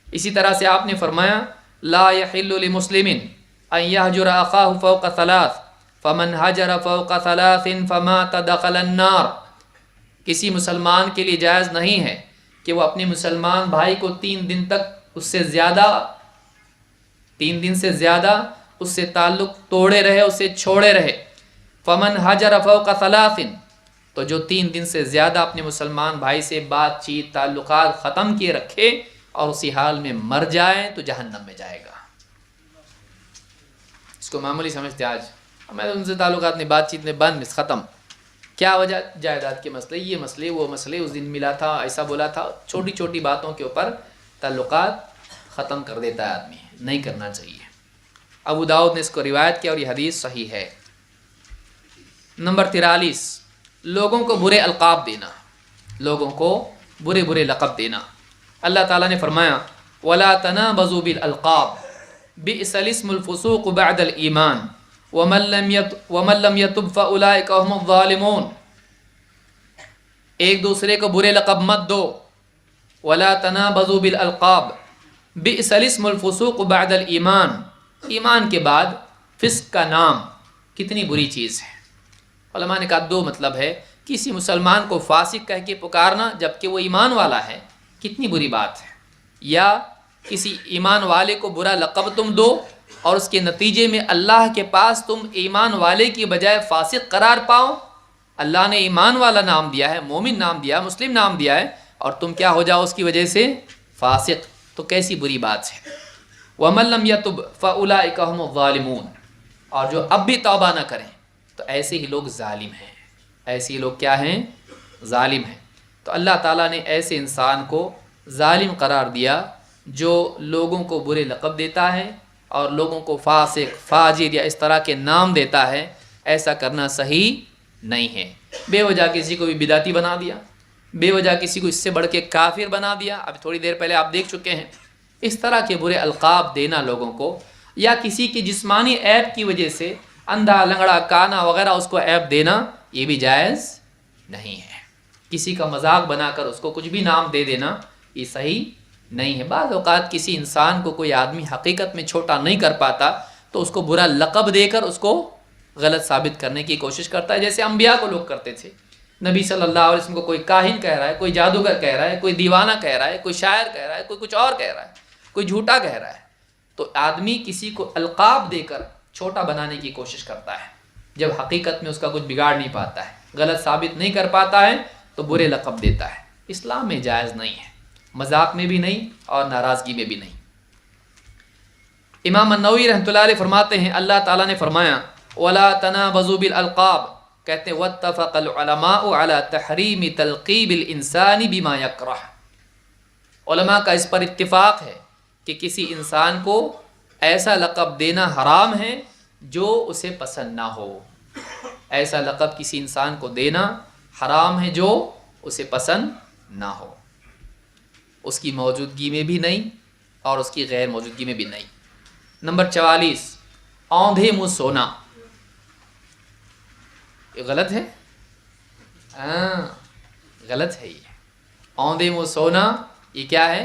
اسی طرح سے آپ نے فرمایا لا یحل لمسلم ان یہجر اخاہ فوق 3 فمن حجر فوق 3 فمات دخل النار، کسی مسلمان کے لیے جائز نہیں ہے کہ وہ اپنے مسلمان بھائی کو 3 دن تک اس سے زیادہ 3 دن سے زیادہ اس سے تعلق توڑے رہے، اسے چھوڑے رہے۔ فمن حجر فوق 3، تو جو 3 دن سے زیادہ اپنے مسلمان بھائی سے بات چیت تعلقات ختم کیے رکھے اور اسی حال میں مر جائے تو جہنم میں جائے گا۔ اس کو معمولی سمجھتے آج، میں ان سے تعلقات نہیں، بات چیت نہیں، بند، بس ختم۔ کیا وجہ؟ جائیداد کے مسئلے، یہ مسئلے، وہ مسئلے، اس دن ملا تھا، ایسا بولا تھا، چھوٹی چھوٹی باتوں کے اوپر تعلقات ختم کر دیتا ہے آدمی، نہیں کرنا چاہیے۔ ابو داؤد نے اس کو روایت کیا اور یہ حدیث صحیح ہے۔ نمبر 43، لوگوں کو برے القاب دینا، لوگوں کو برے برے لقب دینا۔ اللہ تعالیٰ نے فرمایا وَلَا تَنَابَزُوا بِالْأَلْقَابِ بِئْسَ الِاسْمُ الْفُسُوقُ بَعْدَ الْإِيمَانِ وَمَن لَّمْ يَتُبْ فَأُولَٰئِكَ هُمُ الظَّالِمُونَ، ایک دوسرے کو برے لقب مت دو۔ وَلَا تَنَابَزُوا بِالْأَلْقَابِ بِئْسَ الِاسْمُ الْفُسُوقُ بَعْدَ الْإِيمَانِ، ایمان کے بعد فسق کا نام کتنی بری چیز ہے۔ علماء نے کہا 2 مطلب ہے، کسی مسلمان کو فاسق کہہ کے پکارنا جبکہ وہ ایمان والا ہے، کتنی بری بات ہے، یا کسی ایمان والے کو برا لقب تم دو اور اس کے نتیجے میں اللہ کے پاس تم ایمان والے کی بجائے فاسق قرار پاؤ۔ اللہ نے ایمان والا نام دیا ہے، مومن نام دیا ہے، مسلم نام دیا ہے، اور تم کیا ہو جاؤ اس کی وجہ سے؟ فاسق، تو کیسی بری بات ہے۔ وَمَن لَّمْ يَتُبْ فَأُولَٰئِكَ هُمُ الظَّالِمُونَ، اور جو اب بھی توبہ نہ کریں تو ایسے ہی لوگ ظالم ہیں، ایسے ہی لوگ کیا ہیں؟ ظالم ہیں۔ تو اللہ تعالیٰ نے ایسے انسان کو ظالم قرار دیا جو لوگوں کو برے لقب دیتا ہے اور لوگوں کو فاسق، فاجر یا اس طرح کے نام دیتا ہے۔ ایسا کرنا صحیح نہیں ہے۔ بے وجہ کسی کو بھی بدعتی بنا دیا، بے وجہ کسی کو اس سے بڑھ کے کافر بنا دیا، اب تھوڑی دیر پہلے آپ دیکھ چکے ہیں۔ اس طرح کے برے القاب دینا لوگوں کو، یا کسی کی جسمانی عیب کی وجہ سے اندھا، لنگڑا، کانا وغیرہ اس کو عیب دینا، یہ بھی جائز نہیں ہے۔ کسی کا مذاق بنا کر اس کو کچھ بھی نام دے دینا، یہ صحیح نہیں ہے۔ بعض اوقات کسی انسان کو کوئی آدمی حقیقت میں چھوٹا نہیں کر پاتا تو اس کو برا لقب دے کر اس کو غلط ثابت کرنے کی کوشش کرتا ہے، جیسے انبیاء کو لوگ کرتے تھے۔ نبی صلی اللہ علیہ وسلم کو کوئی کاہن کہہ رہا ہے، کوئی جادوگر کہہ رہا ہے، کوئی دیوانہ کہہ رہا ہے، کوئی شاعر کہہ رہا ہے، کوئی کچھ اور کہہ رہا ہے، کوئی جھوٹا کہہ رہا ہے، تو آدمی کسی کو القاب دے کر چھوٹا بنانے کی کوشش کرتا ہے، جب حقیقت میں اس کا کچھ بگاڑ نہیں پاتا ہے، غلط ثابت نہیں کر پاتا ہے تو برے لقب دیتا ہے۔ اسلام میں جائز نہیں ہے، مذاق میں بھی نہیں اور ناراضگی میں بھی نہیں۔ امام النووی رحمۃ اللہ علیہ فرماتے ہیں اللہ تعالیٰ نے فرمایا وَلَا تَنَابَزُوا بِالْأَلْقَابِ، کہتے ہیں وَاتَّفَقَ الْعُلَمَاءُ عَلَى تَحْرِيمِ تَلْقِيبِ الْإِنسَانِ بِمَا يَكْرَهُ، علماء کا اس پر اتفاق ہے کہ کسی انسان کو ایسا لقب دینا حرام ہے جو اسے پسند نہ ہو۔ ایسا لقب کسی انسان کو دینا حرام ہے جو اسے پسند نہ ہو، اس کی موجودگی میں بھی نہیں اور اس کی غیر موجودگی میں بھی نہیں۔ نمبر 44، اوندھے منہ سونا، یہ غلط ہے، غلط ہے۔ یہ اوندھے منہ سونا یہ کیا ہے؟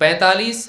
45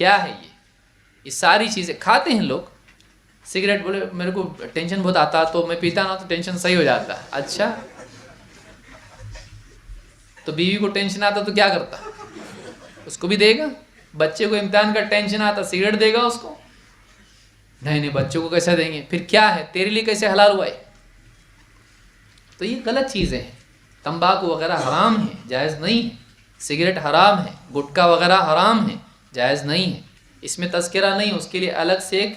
کیا ہے یہ ساری چیزیں کھاتے ہیں لوگ. سگریٹ بولے میرے کو ٹینشن بہت آتا تو میں پیتا نہ تو ٹینشن صحیح ہو جاتا. اچھا تو بیوی کو ٹینشن آتا تو کیا کرتا؟ اس کو بھی دے گا. بچے کو امتحان کا ٹینشن آتا سگریٹ دے گا اس کو؟ نہیں بچوں کو کیسے دیں گے؟ پھر کیا ہے تیرے لیے کیسے حلال ہوا ہے؟ تو یہ غلط چیزیں ہیں. تمباکو وغیرہ حرام ہے، جائز نہیں ہے. سگریٹ حرام ہے، گٹکا وغیرہ حرام ہے، جائز نہیں ہے. اس میں تذکرہ نہیں، اس کے لیے الگ سے ایک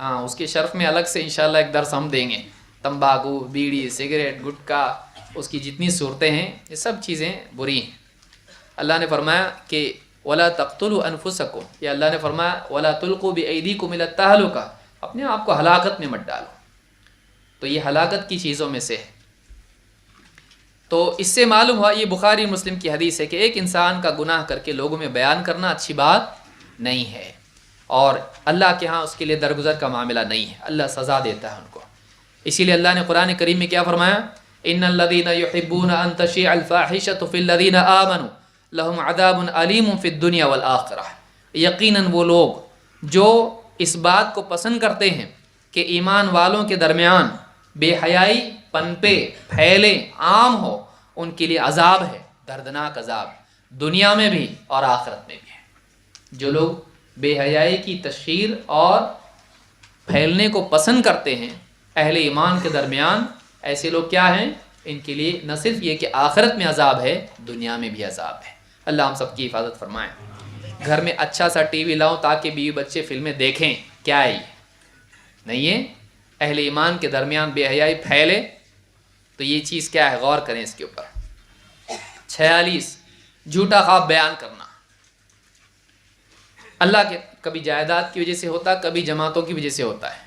اس کے شرف میں الگ سے انشاءاللہ ایک درس ہم دیں گے. تمباکو، بیڑی، سگریٹ، گٹکا، اس کی جتنی صورتیں ہیں یہ سب چیزیں بری ہیں. اللہ نے فرمایا کہ وَلَا تَقْتُلُوا أَنفُسَكُمْ، یہ اللہ نے فرمایا وَلَا تُلْقُوا بِأَيْدِيكُمْ إِلَى التَّهْلُكَةِ، اپنے آپ کو ہلاکت میں مت ڈالو. تو یہ ہلاکت کی چیزوں میں سے ہے. تو اس سے معلوم ہوا، یہ بخاری مسلم کی حدیث ہے کہ ایک انسان کا گناہ کر کے لوگوں میں بیان کرنا اچھی بات نہیں ہے، اور اللہ کے ہاں اس کے لیے درگزر کا معاملہ نہیں ہے. اللہ سزا دیتا ہے ان کو. اسی لیے اللہ نے قرآن کریم میں کیا فرمایا؟ ان الذين يحبون ان تشيع الفاحشة في الذين آمنوا لهم عذاب علیم فی الدنیا والآخرہ. یقیناً وہ لوگ جو اس بات کو پسند کرتے ہیں کہ ایمان والوں کے درمیان بے حیائی پنپے پھیلے عام ہو، ان کے لیے عذاب ہے، دردناک عذاب، دنیا میں بھی اور آخرت میں بھی ہے. جو لوگ بے حیائی کی تشہیر اور پھیلنے کو پسند کرتے ہیں اہل ایمان کے درمیان، ایسے لوگ کیا ہیں؟ ان کے لیے نہ صرف یہ کہ آخرت میں عذاب ہے، دنیا میں بھی عذاب ہے. اللہ ہم سب کی حفاظت فرمائے. گھر میں اچھا سا ٹی وی لاؤ تاکہ بیوی بچے فلمیں دیکھیں، کیا ہے یہ؟ نہیں ہے. اہل ایمان کے درمیان بے حیائی پھیلے تو یہ چیز کیا ہے؟ غور کریں اس کے اوپر. 46 جھوٹا خواب بیان کرنا. اللہ کے کبھی جائیداد کی وجہ سے ہوتا، کبھی جماعتوں کی وجہ سے ہوتا ہے.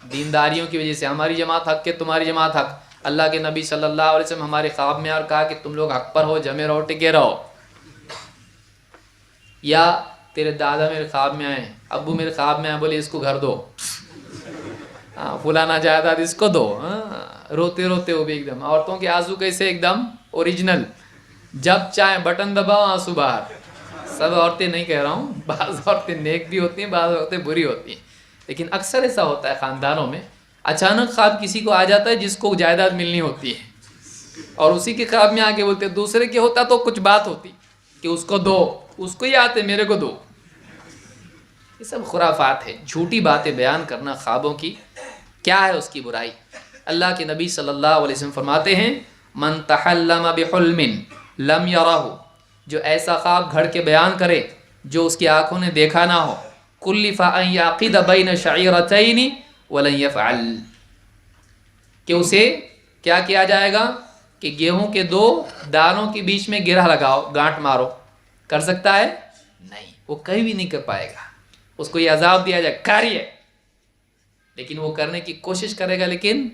دینداریوں کی وجہ سے ہماری جماعت حق ہے، تمہاری جماعت حق. اللہ کے نبی صلی اللہ علیہ وسلم ہمارے خواب میں اور کہا کہ تم لوگ حق پر ہو، جمے رہو، ٹکے رہو. یا تیرے دادا میرے خواب میں آئے، ابو میرے خواب میں آئے، بولے اس کو گھر دو، فلانا جائیداد اس کو دو. روتے روتے وہ بھی ایک دم. عورتوں کے آنسو کیسے؟ ایک دم اوریجنل، جب چاہے بٹن دباؤ آنسو باہر. سب عورتیں نہیں کہہ رہا ہوں، بعض عورتیں نیک بھی ہوتی ہیں، بعض عورتیں بری ہوتی ہیں، لیکن اکثر ایسا ہوتا ہے خاندانوں میں. اچانک خواب کسی کو آ جاتا ہے جس کو جائیداد ملنی ہوتی ہے، اور اسی کے خواب میں آ کے بولتے ہیں دوسرے کے ہوتا تو کچھ بات ہوتی کہ اس کو دو، اس کو ہی آتے میرے کو دو. یہ سب خرافات ہے، جھوٹی باتیں بیان کرنا خوابوں کی. کیا ہے اس کی برائی؟ اللہ کے نبی صلی اللہ علیہ وسلم فرماتے ہیں من تحلم بحلم لم یرہ، جو ایسا خواب گھڑ کے بیان کرے جو اس کی آنکھوں نے دیکھا نہ ہو، کلف ان یعقد بین شعیرتین ولن یفعل، کہ اسے کیا کیا جائے گا کہ گیہوں کے 2 دانوں کے بیچ میں گرہ لگاؤ، گانٹ مارو. کر سکتا ہے؟ نہیں، وہ کہیں بھی نہیں کر پائے گا. اس کو یہ عذاب دیا جائے کاریے، لیکن وہ کرنے کی کوشش کرے گا لیکن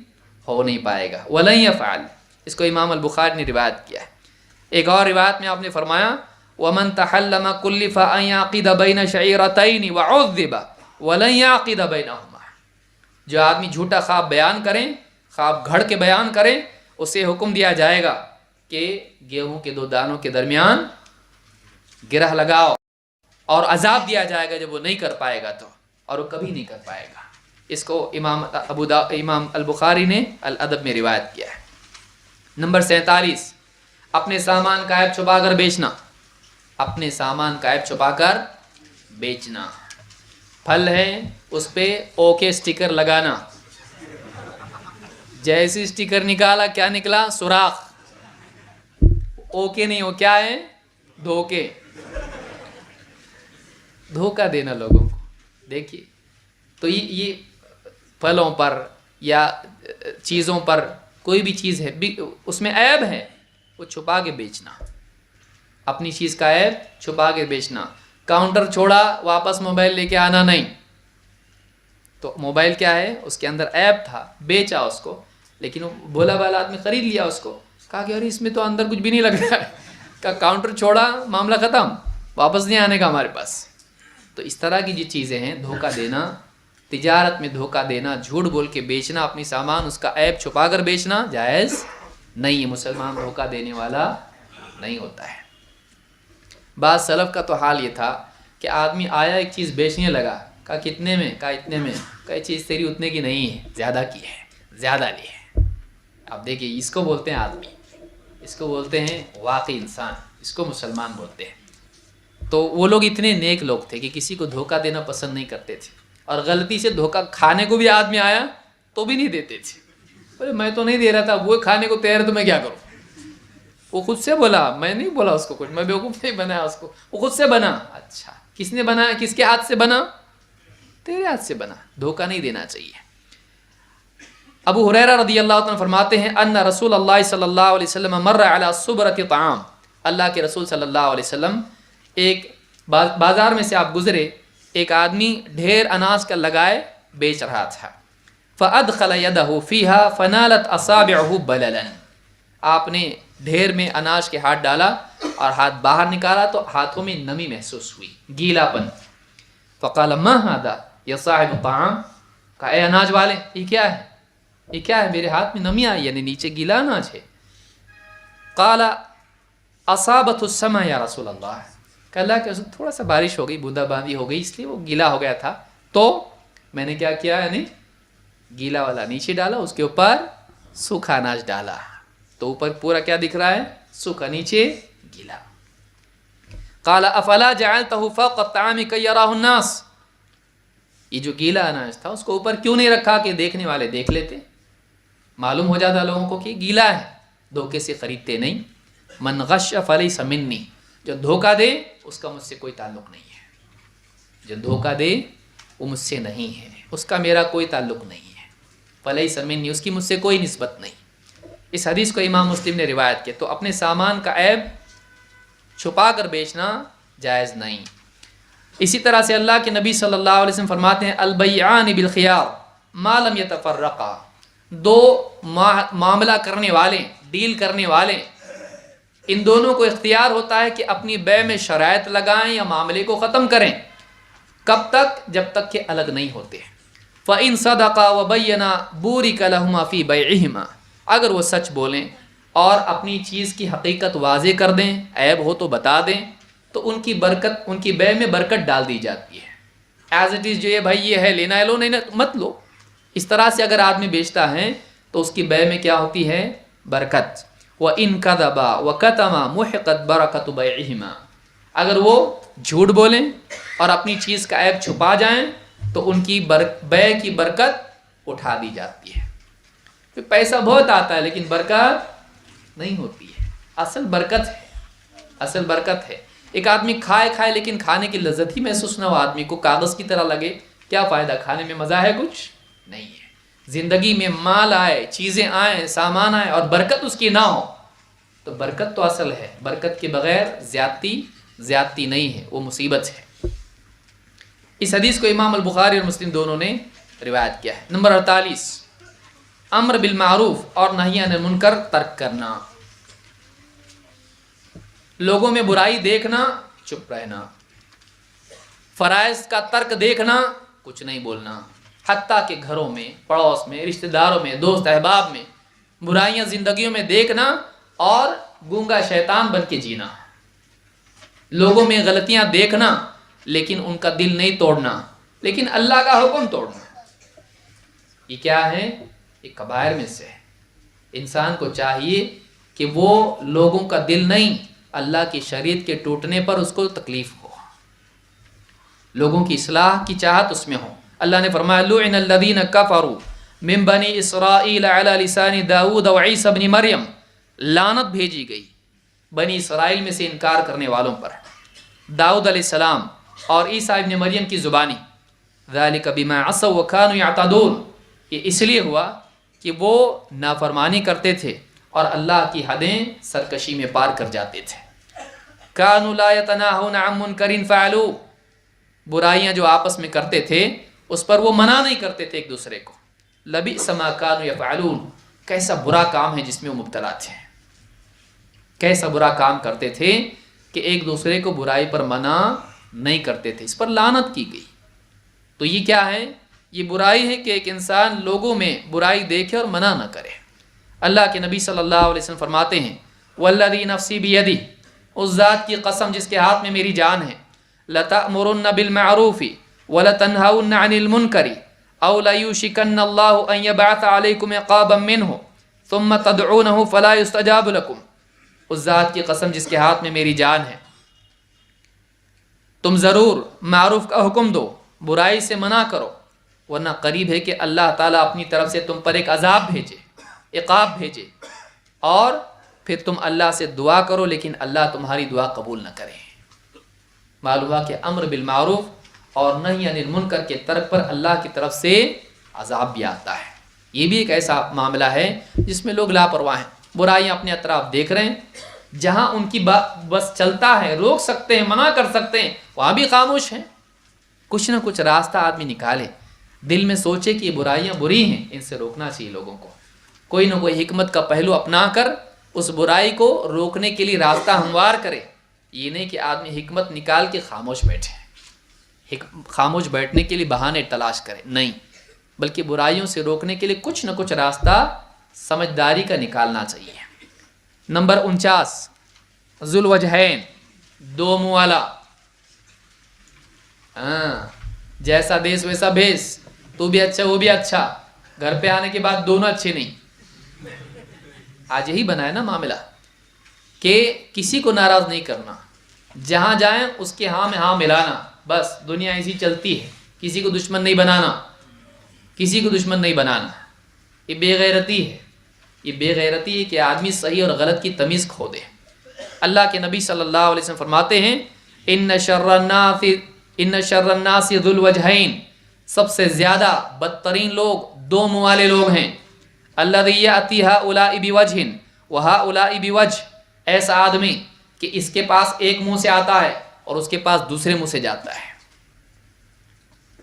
ہو نہیں پائے گا. ولن یفعل، اس کو امام البخاری نے روایت کیا ہے. ایک اور روایت میں آپ نے فرمایا ومن تحلم کلف ان یعقد بین شعیرتین وعذب ولن یعقد بینہما، جو آدمی جھوٹا خواب بیان کریں، خواب گھڑ کے بیان کریں، اسے حکم دیا جائے گا کہ گیہوں کے 2 دانوں کے درمیان گرہ لگاؤ، اور عذاب دیا جائے گا جب وہ نہیں کر پائے گا تو، اور وہ کبھی نہیں کر پائے گا. اس کو امام البخاری نے الادب میں روایت کیا ہے. نمبر 47 اپنے سامان کا عیب چھپا کر بیچنا. اپنے سامان کا عیب چھپا کر بیچنا. پھل ہے اس پہ اوکے سٹیکر لگانا، جیسی سٹیکر نکالا کیا نکلا؟ سوراخ. اوکے نہیں، وہ کیا ہے؟ دھوکے. دھوکہ دینا لوگوں کو. دیکھیے تو یہ پھلوں پر یا چیزوں پر کوئی بھی چیز ہے اس میں عیب ہے، وہ چھپا کے بیچنا. اپنی چیز کا عیب چھپا کے بیچنا. کاؤنٹر چھوڑا واپس موبائل لے کے آنا نہیں. تو موبائل کیا ہے؟ اس کے اندر عیب تھا، بیچا اس کو، لیکن وہ بھولا بالا آدمی خرید لیا اس کو. کہا کہ ارے اس میں تو اندر کچھ بھی نہیں لگ رہا ہے. کہا کاؤنٹر چھوڑا، معاملہ ختم، واپس نہیں آنے کا ہمارے پاس. تو اس طرح کی جو چیزیں ہیں، دھوکہ دینا، تجارت میں دھوکہ دینا، جھوٹ بول کے بیچنا اپنی سامان، اس کا عیب چھپا کر بیچنا جائز نہیں ہے. مسلمان دھوکہ دینے والا نہیں ہوتا ہے. بعض سلف کا تو حال یہ تھا کہ آدمی آیا ایک چیز بیچنے لگا, کہا کتنے میں, کہا اتنے میں, کہا یہ چیز تیری اتنے کی نہیں ہے, زیادہ کی ہے, زیادہ لی ہے. اب دیکھیے اس کو بولتے ہیں آدمی, اس کو بولتے ہیں واقعی انسان, اس کو مسلمان بولتے ہیں. تو وہ لوگ اتنے نیک لوگ تھے کہ کسی کو دھوکہ دینا پسند نہیں کرتے تھے, اور غلطی سے دھوکہ کھانے کو بھی آدمی آیا تو بھی نہیں دیتے تھے. بولے میں تو نہیں دے رہا تھا, وہ کھانے کو تیار تو میں کیا کروں. وہ خود سے بولا, میں نہیں بولا اس کو کچھ, میں بیوقوف نہیں بنایا اس کو, وہ خود سے بنا. اچھا کس نے بنایا, کس کے ہاتھ سے بنا, تیرے ہاتھ سے بنا. دھوکہ نہیں دینا چاہیے. ابو ہریرہ رضی اللہ عنہ فرماتے ہیں ان رسول اللہ صلی اللہ علیہ وسلم مر علی صبرۃ طعام, اللہ کے رسول صلی اللہ علیہ وسلم ایک بازار میں سے آپ گزرے, ایک آدمی ڈھیر اناج کا لگائے بیچ رہا تھا. فادخل یدہ فیہا فنالت اصابعہ بللا, آپ نے ڈھیر میں اناج کے ہاتھ ڈالا اور ہاتھ باہر نکالا تو ہاتھوں میں نمی محسوس ہوئی, گیلا پن. فقال ما ھذا یا صاحب الطعام, کہا اے اناج والے یہ کیا ہے, یہ کیا ہے, میرے ہاتھ میں نمی آئی, یعنی نیچے گیلا اناج ہے. قال اصابت السماء یا رسول اللہ, کہ اللہ کے رسول تھوڑا سا بارش ہو گئی, بوندا باندی ہو گئی, اس لیے وہ گیلا ہو گیا تھا, تو میں نے کیا کیا, یعنی گیلا والا نیچے ڈالا, اس کے اوپر سوکھا اناج ڈالا, تو اوپر پورا کیا دکھ رہا ہے, سوکھا, نیچے گیلا. قال افلا جعلتہ فوق الطعام کی یراہ الناس, یہ جو گیلا اناج تھا اس کو اوپر کیوں نہیں رکھا کہ دیکھنے والے دیکھ لیتے, معلوم ہو جاتا لوگوں کو کہ گیلا ہے, دھوکے سے خریدتے نہیں. من غش فلیس منی, جو دھوکہ دے اس کا مجھ سے کوئی تعلق نہیں ہے, جو دھوکہ دے وہ مجھ سے نہیں ہے, اس کا میرا کوئی تعلق نہیں ہے. فلیس منی, اس کی مجھ سے کوئی نسبت نہیں. اس حدیث کو امام مسلم نے روایت کیا. تو اپنے سامان کا عیب چھپا کر بیچنا جائز نہیں. اسی طرح سے اللہ کے نبی صلی اللہ علیہ وسلم فرماتے ہیں البیعان بالخیار ما لم یتفرقا, دو معاملہ کرنے والے, ڈیل کرنے والے, ان دونوں کو اختیار ہوتا ہے کہ اپنی بیع میں شرائط لگائیں یا معاملے کو ختم کریں. کب تک, جب تک کہ الگ نہیں ہوتے. فَإِن صَدَقَا وَبَيَّنَا بُورِكَ لَهُمَا فِي بَيْعِهِمَا, اگر وہ سچ بولیں اور اپنی چیز کی حقیقت واضح کر دیں, عیب ہو تو بتا دیں, تو ان کی برکت, ان کی بیع میں برکت ڈال دی جاتی ہے. ایز اٹ از, جو یہ بھائی یہ ہے لینا ہے لو, نہیں مت لو. اس طرح سے اگر آدمی بیچتا ہے تو اس کی بیع میں کیا ہوتی ہے, برکت. وَإِن كَذَبَا وَكَتَمَا مُحِقَتْ بَرَكَةُ بَيْعِهِمَا, اگر وہ جھوٹ بولیں اور اپنی چیز کا عیب چھپا جائیں تو ان کی بیع کی برکت اٹھا دی جاتی ہے. پیسہ بہت آتا ہے لیکن برکت نہیں ہوتی ہے. اصل برکت ہے, اصل برکت ہے. ایک آدمی کھائے لیکن کھانے کی لذت ہی محسوس نہ ہو, آدمی کو کاغذ کی طرح لگے, کیا فائدہ, کھانے میں مزہ ہے, کچھ نہیں ہے. زندگی میں مال آئے, چیزیں آئیں, سامان آئے اور برکت اس کی نہ ہو, تو برکت تو اصل ہے. برکت کے بغیر زیادتی نہیں ہے, وہ مصیبت ہے. اس حدیث کو امام البخاری اور مسلم دونوں نے روایت کیا ہے. نمبر 48, امر بالمعروف اور نہی عن المنکر ترک کرنا. لوگوں میں برائی دیکھنا, چپ رہنا. فرائض کا ترک دیکھنا, کچھ نہیں بولنا. حتیٰ کہ گھروں میں, پڑوس میں, رشتہ داروں میں, دوست احباب میں برائیاں زندگیوں میں دیکھنا اور گونگا شیطان بن کے جینا. لوگوں میں غلطیاں دیکھنا لیکن ان کا دل نہیں توڑنا, لیکن اللہ کا حکم توڑنا. یہ کیا ہے, یہ کبائر میں سے ہے. انسان کو چاہیے کہ وہ لوگوں کا دل نہیں, اللہ کی شریعت کے ٹوٹنے پر اس کو تکلیف ہو, لوگوں کی اصلاح کی چاہت اس میں ہو. اللہ نے فرمایا لعن الذین کفروا من بنی اسرائیل علی لسان داؤد و عیسی بن مریم, لعنت بھیجی گئی بنی اسرائیل میں سے انکار کرنے والوں پر, داؤد علیہ السلام اور عیسی ابن مریم کی زبانی. ذالک بما عصوا وکانوا یعتدون, یہ اس لیے ہوا کہ وہ نافرمانی کرتے تھے اور اللہ کی حدیں سرکشی میں پار کر جاتے تھے. کانوا لا یتناہون عن منکر فعلوا, برائیاں جو آپس میں کرتے تھے اس پر وہ منع نہیں کرتے تھے ایک دوسرے کو. لبئس ما کانوا یفعلون, کیسا برا کام ہے جس میں وہ مبتلا تھے, کیسا برا کام کرتے تھے کہ ایک دوسرے کو برائی پر منع نہیں کرتے تھے, اس پر لعنت کی گئی. تو یہ کیا ہے, یہ برائی ہے کہ ایک انسان لوگوں میں برائی دیکھے اور منع نہ کرے. اللہ کے نبی صلی اللہ علیہ وسلم فرماتے ہیں والذی نفسی بیدی, اس ذات کی قسم جس کے ہاتھ میں میری جان ہے, لتأمرن بالمعروف ولتنهون عن المنکر او لیوشکن اللہ ان یبعث علیکم عقابا منہ ثم تدعونہ فلا یستجاب لکم. اس ذات کی قسم جس کے ہاتھ میں میری جان ہے، تم ضرور معروف کا حکم دو، برائی سے منع کرو، ورنہ قریب ہے کہ اللہ تعالیٰ اپنی طرف سے تم پر ایک عذاب بھیجے، عقاب بھیجے، اور پھر تم اللہ سے دعا کرو لیکن اللہ تمہاری دعا قبول نہ کرے. معلوم ہوا کہ امر بالمعروف اور نہی عن المنکر کے ترک پر اللہ کی طرف سے عذاب بھی آتا ہے. یہ بھی ایک ایسا معاملہ ہے جس میں لوگ لاپرواہ ہیں، برائیاں اپنے اطراف دیکھ رہے ہیں، جہاں ان کی بس چلتا ہے، روک سکتے ہیں، منع کر سکتے ہیں، وہاں بھی خاموش ہیں. کچھ نہ کچھ راستہ آدمی نکالے، دل میں سوچے کہ یہ برائیاں بری ہیں، ان سے روکنا چاہیے لوگوں کو. کوئی نہ کوئی حکمت کا پہلو اپنا کر اس برائی کو روکنے کے لیے راستہ ہموار کرے. یہ نہیں کہ آدمی حکمت نکال کے خاموش بیٹھے، خاموش بیٹھنے کے لیے بہانے تلاش کرے، نہیں، بلکہ برائیوں سے روکنے کے لیے کچھ نہ کچھ راستہ سمجھداری کا نکالنا چاہیے. نمبر 49، ذو الوجہین، دو منہ والا. جیسا دیس ویسا بھیس، تو بھی اچھا وہ بھی اچھا، گھر پہ آنے کے بعد دونوں اچھے نہیں. آج یہی بنا ہے نا معاملہ کہ کسی کو ناراض نہیں کرنا، جہاں جائیں اس کے ہاں میں ہاں ملانا، بس دنیا ایسی چلتی ہے. کسی کو دشمن نہیں بنانا، کسی کو دشمن نہیں بنانا. یہ بے غیرتی ہے، یہ بے غیرتی ہے کہ آدمی صحیح اور غلط کی تمیز کھو دے. اللہ کے نبی صلی اللہ علیہ وسلم فرماتے ہیں ان شر الناس ذو الوجہین، سب سے زیادہ بدترین لوگ دو منہ والے لوگ ہیں. الذی یأتی ہؤلاء بوجہ وہؤلاء بوجہ، ایسا آدمی کہ اس کے پاس ایک منہ سے آتا ہے اور اس کے پاس دوسرے منہ سے جاتا ہے.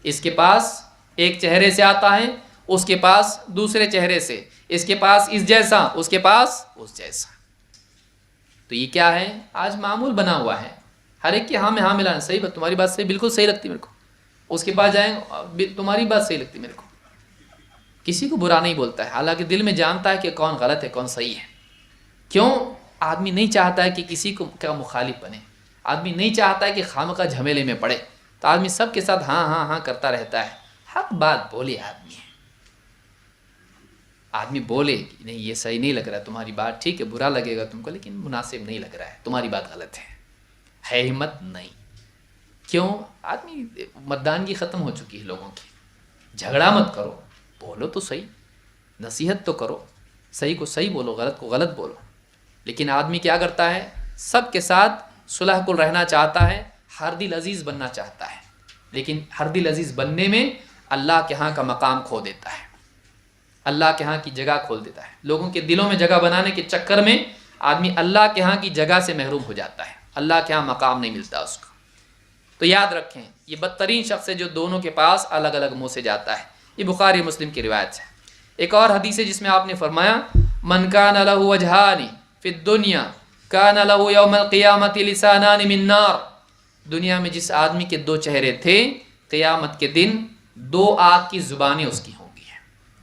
اس کے پاس ایک چہرے سے آتا ہے، اس کے پاس دوسرے چہرے سے، اس کے پاس اس جیسا، اس کے پاس اس جیسا. تو یہ کیا ہے؟ آج معمول بنا ہوا ہے، ہر ایک کے ہاں میں ہاں ملانا. صحیح بات، تمہاری بات صحیح، بالکل صحیح لگتی میرے کو. اس کے پاس جائیں، تمہاری بات صحیح لگتی میرے کو. کسی کو برا نہیں بولتا ہے، حالانکہ دل میں جانتا ہے کہ کون غلط ہے کون صحیح ہے. کیوں؟ آدمی نہیں چاہتا ہے کہ کسی کو کا مخالف بنے، آدمی نہیں چاہتا ہے کہ خامخواہ جھمیلے میں پڑے، تو آدمی سب کے ساتھ ہاں ہاں ہاں کرتا رہتا ہے. حق بات بولے آدمی بولے کہ نہیں یہ صحیح نہیں لگ رہا ہے، تمہاری بات ٹھیک ہے، برا لگے گا تم کو لیکن مناسب نہیں لگ رہا ہے، تمہاری بات غلط ہے ہمت نہیں. کیوں؟ آدمی مردانگی ختم ہو چکی ہے لوگوں کی. جھگڑا مت کرو، بولو تو صحیح، نصیحت تو کرو، صحیح کو صحیح بولو، غلط کو غلط بولو. لیکن آدمی کیا کرتا ہے؟ سب کے ساتھ صلح کل رہنا چاہتا ہے، ہر دل عزیز بننا چاہتا ہے، لیکن ہر دل عزیز بننے میں اللہ کے ہاں کا مقام کھو دیتا ہے، اللہ کے ہاں کی جگہ کھول دیتا ہے. لوگوں کے دلوں میں جگہ بنانے کے چکر میں آدمی اللہ کے ہاں کی جگہ سے محروم ہو جاتا ہے، اللہ کے ہاں مقام نہیں ملتا اس کو. تو یاد رکھیں یہ بدترین شخص ہے جو دونوں کے پاس الگ الگ منہ سے جاتا ہے. یہ بخاری مسلم کی روایت ہے. ایک اور حدیث ہے جس میں آپ نے فرمایا من کان لہ وجہان فی الدنیا کان لہ یوم القیامت لسانان من نار. دنیا میں جس آدمی کے دو چہرے تھے، قیامت کے دن دو آگ کی زبانیں اس کی ہوں گی.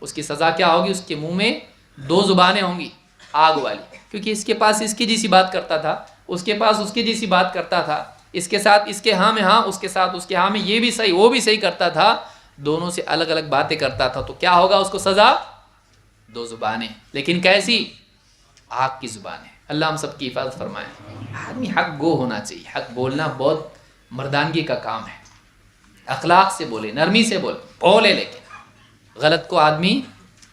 اس کی سزا کیا ہوگی؟ اس کے منہ میں دو زبانیں ہوں گی آگ والی، کیونکہ اس کے پاس اس کی جیسی بات کرتا تھا، اس کے پاس اس کی جیسی بات کرتا تھا، اس کے ساتھ اس کے ہاں میں ہاں، اس کے ساتھ اس کے ہاں میں یہ بھی صحیح وہ بھی صحیح کرتا تھا، دونوں سے الگ الگ باتیں کرتا تھا. تو کیا ہوگا اس کو سزا؟ دو زبانیں، لیکن کیسی؟ آگ کی زبانیں. اللہ ہم سب کی حفاظت فرمائے. آدمی حق گو ہونا چاہیے، حق بولنا بہت مردانگی کا کام ہے. اخلاق سے بولے، نرمی سے بولے لیکن غلط کو آدمی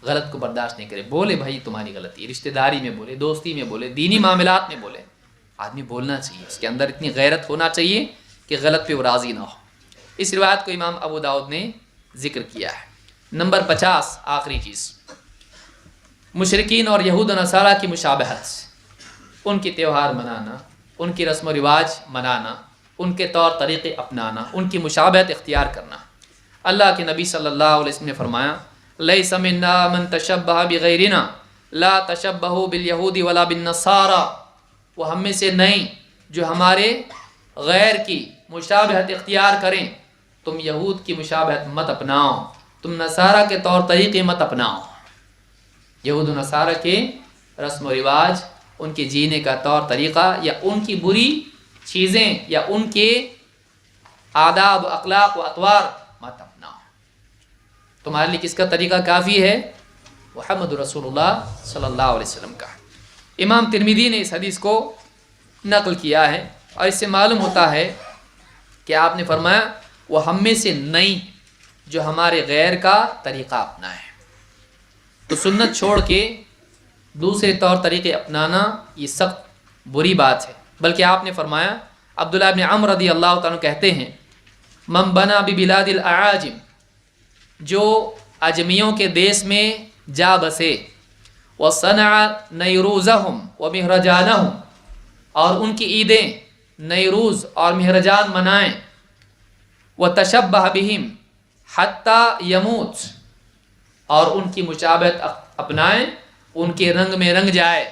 غلط کو برداشت نہیں کرے. بولے بھائی تمہاری غلطی، رشتہ داری میں بولے، دوستی میں بولے، دینی معاملات میں بولے، آدمی بولنا چاہیے. اس کے اندر اتنی غیرت ہونا چاہیے کہ غلط پہ وہ راضی نہ ہو. اس روایت کو امام ابو داؤد نے ذکر کیا ہے. نمبر 50، آخری چیز، مشرکین اور یہود و نصارہ کی مشابہت. ان کے تہوار منانا، ان کی رسم و رواج منانا، ان کے طور طریقے اپنانا، ان کی مشابہت اختیار کرنا. اللہ کے نبی صلی اللہ علیہ وسلم نے فرمایا لیس منا من تشبہ بغیرنا لا تشبہوا بالیہود ولا بالنصارى. وہ ہم میں سے نہیں جو ہمارے غیر کی مشابہت اختیار کریں. تم یہود کی مشابہت مت اپناؤ، تم نصارہ کے طور طریقے مت اپناؤ. یہود و نصارہ کے رسم و رواج، ان کے جینے کا طور طریقہ، یا ان کی بری چیزیں یا ان کے آداب اخلاق و اطوار مت اپناؤ. تمہارے لیے کس کا طریقہ کافی ہے؟ محمد رسول اللہ صلی اللہ علیہ وسلم کا. امام ترمذی نے اس حدیث کو نقل کیا ہے اور اس سے معلوم ہوتا ہے کہ آپ نے فرمایا وہ ہم میں سے نہیں جو ہمارے غیر کا طریقہ اپنائے. تو سنت چھوڑ کے دوسرے طور طریقے اپنانا یہ سخت بری بات ہے. بلکہ آپ نے فرمایا، عبداللہ ابن عمرو رضی اللہ تعالیٰ کہتے ہیں، من بنا ببلاد الاعاجم، جو اجمیوں کے دیس میں جا بسے، وصنع نیروزہم ومہرجانہم، اور ان کی عیدیں نیروز اور مہرجان منائیں، وتشبہ بہم حتی یموت، اور ان کی مشابہت اپنائیں، ان کے رنگ میں رنگ جائے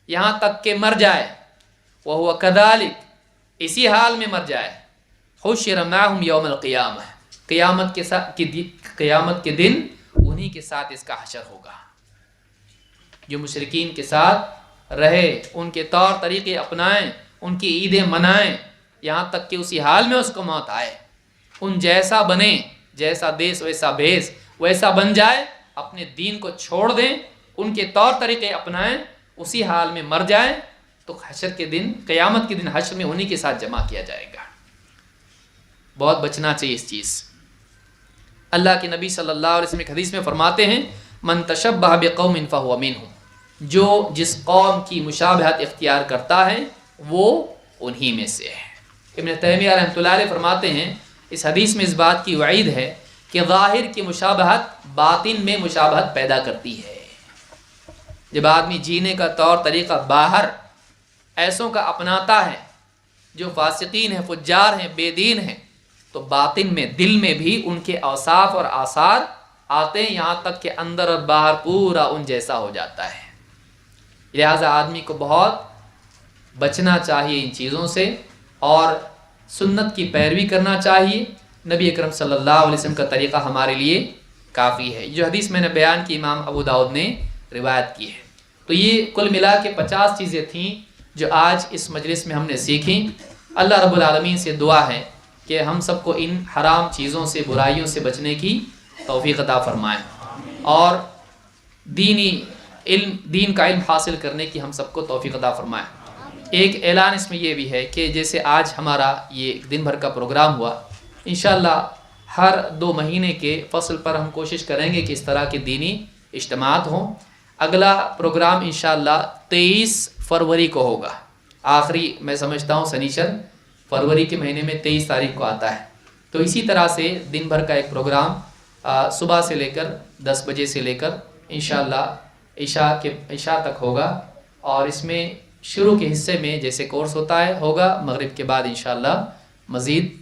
یہاں تک کہ مر جائے، وہو کذالک، اسی حال میں مر جائے، حشر معہم یوم القیامہ، قیامت کے دن انہی کے ساتھ اس کا حشر ہوگا. جو مشرکین کے ساتھ رہے، ان کے طور طریقے اپنائیں، ان کی عیدیں منائیں یہاں تک کہ اسی حال میں اس کو موت آئے، ان جیسا بنے، جیسا دیس ویسا بھیس، ویسا بن جائے، اپنے دین کو چھوڑ دیں، ان کے طور طریقے اپنائیں، اسی حال میں مر جائیں، تو حشر کے دن، قیامت کے دن حشر میں انہی کے ساتھ جمع کیا جائے گا. بہت بچنا چاہیے اس چیز. اللہ کے نبی صلی اللہ علیہ وسلم ایک حدیث میں فرماتے ہیں، من تشبہ بقوم فہو منہم، جو جس قوم کی مشابہت اختیار کرتا ہے وہ انہی میں سے ہے. ابن تیمیہ رحمۃ اللہ علیہ فرماتے ہیں اس حدیث میں اس بات کی وعید ہے کہ ظاہر کی مشابہت باطن میں مشابہت پیدا کرتی ہے. جب آدمی جینے کا طور طریقہ باہر ایسوں کا اپناتا ہے جو فاسقین ہیں، فجار ہیں، بے دین ہیں، تو باطن میں، دل میں بھی ان کے اوصاف اور آثار آتے ہیں، یہاں تک کہ اندر اور باہر پورا ان جیسا ہو جاتا ہے. لہٰذا آدمی کو بہت بچنا چاہیے ان چیزوں سے اور سنت کی پیروی کرنا چاہیے. نبی اکرم صلی اللہ علیہ وسلم کا طریقہ ہمارے لیے کافی ہے. جو حدیث میں نے بیان کی امام ابو داؤد نے روایت کی ہے. تو یہ کل ملا کے 50 چیزیں تھیں جو آج اس مجلس میں ہم نے سیکھیں. اللہ رب العالمین سے دعا ہے کہ ہم سب کو ان حرام چیزوں سے، برائیوں سے بچنے کی توفیق عطا فرمائے اور دین کا علم حاصل کرنے کی ہم سب کو توفیق عطا فرمائے. ایک اعلان اس میں یہ بھی ہے کہ جیسے آج ہمارا یہ دن بھر کا پروگرام ہوا، انشاءاللہ ہر 2 مہینے کے فصل پر ہم کوشش کریں گے کہ اس طرح کے دینی اجتماعات ہوں. اگلا پروگرام انشاءاللہ 23 فروری کو ہوگا. آخری میں سمجھتا ہوں سنیچر فروری کے مہینے میں 23 تاریخ کو آتا ہے. تو اسی طرح سے دن بھر کا ایک پروگرام صبح سے لے کر 10 بجے سے لے کر انشاءاللہ عشاء تک ہوگا. اور اس میں شروع کے حصے میں جیسے کورس ہوتا ہے ہوگا، مغرب کے بعد انشاءاللہ مزید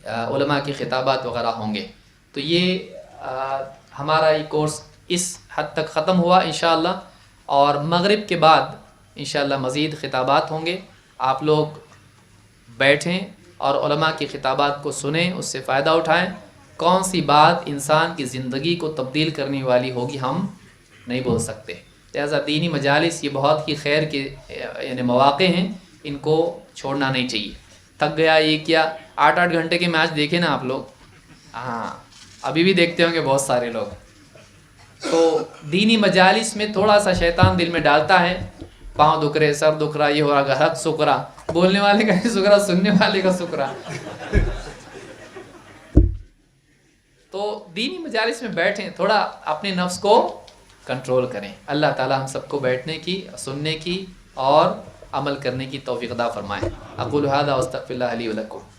علماء کی خطابات وغیرہ ہوں گے. تو یہ ہمارا یہ کورس اس حد تک ختم ہوا انشاءاللہ، اور مغرب کے بعد انشاءاللہ مزید خطابات ہوں گے. آپ لوگ بیٹھیں اور علماء کی خطابات کو سنیں، اس سے فائدہ اٹھائیں. کون سی بات انسان کی زندگی کو تبدیل کرنے والی ہوگی ہم نہیں بول سکتے. لہٰذا دینی مجالس یہ بہت ہی خیر کے یعنی مواقع ہیں، ان کو چھوڑنا نہیں چاہیے. تھک گیا یہ کیا، 8 گھنٹے کے میچ دیکھیں نا آپ لوگ، ہاں ابھی بھی دیکھتے ہوں گے بہت سارے لوگ. تو دینی مجالس میں تھوڑا سا شیطان دل میں ڈالتا ہے، پاؤں دکھ رہے، سر دکھ رہا، یہ ہو رہا، حق سکرا، بولنے والے کا نہیں سکرا، سننے والے کا سکرا. تو دینی مجالس میں بیٹھیں، تھوڑا اپنے نفس کو کنٹرول کریں. اللہ تعالی ہم سب کو بیٹھنے کی، سننے کی اور عمل کرنے کی توفیق عطا فرمائے. اقول ھذا واستغفر اللہ لی ولکم.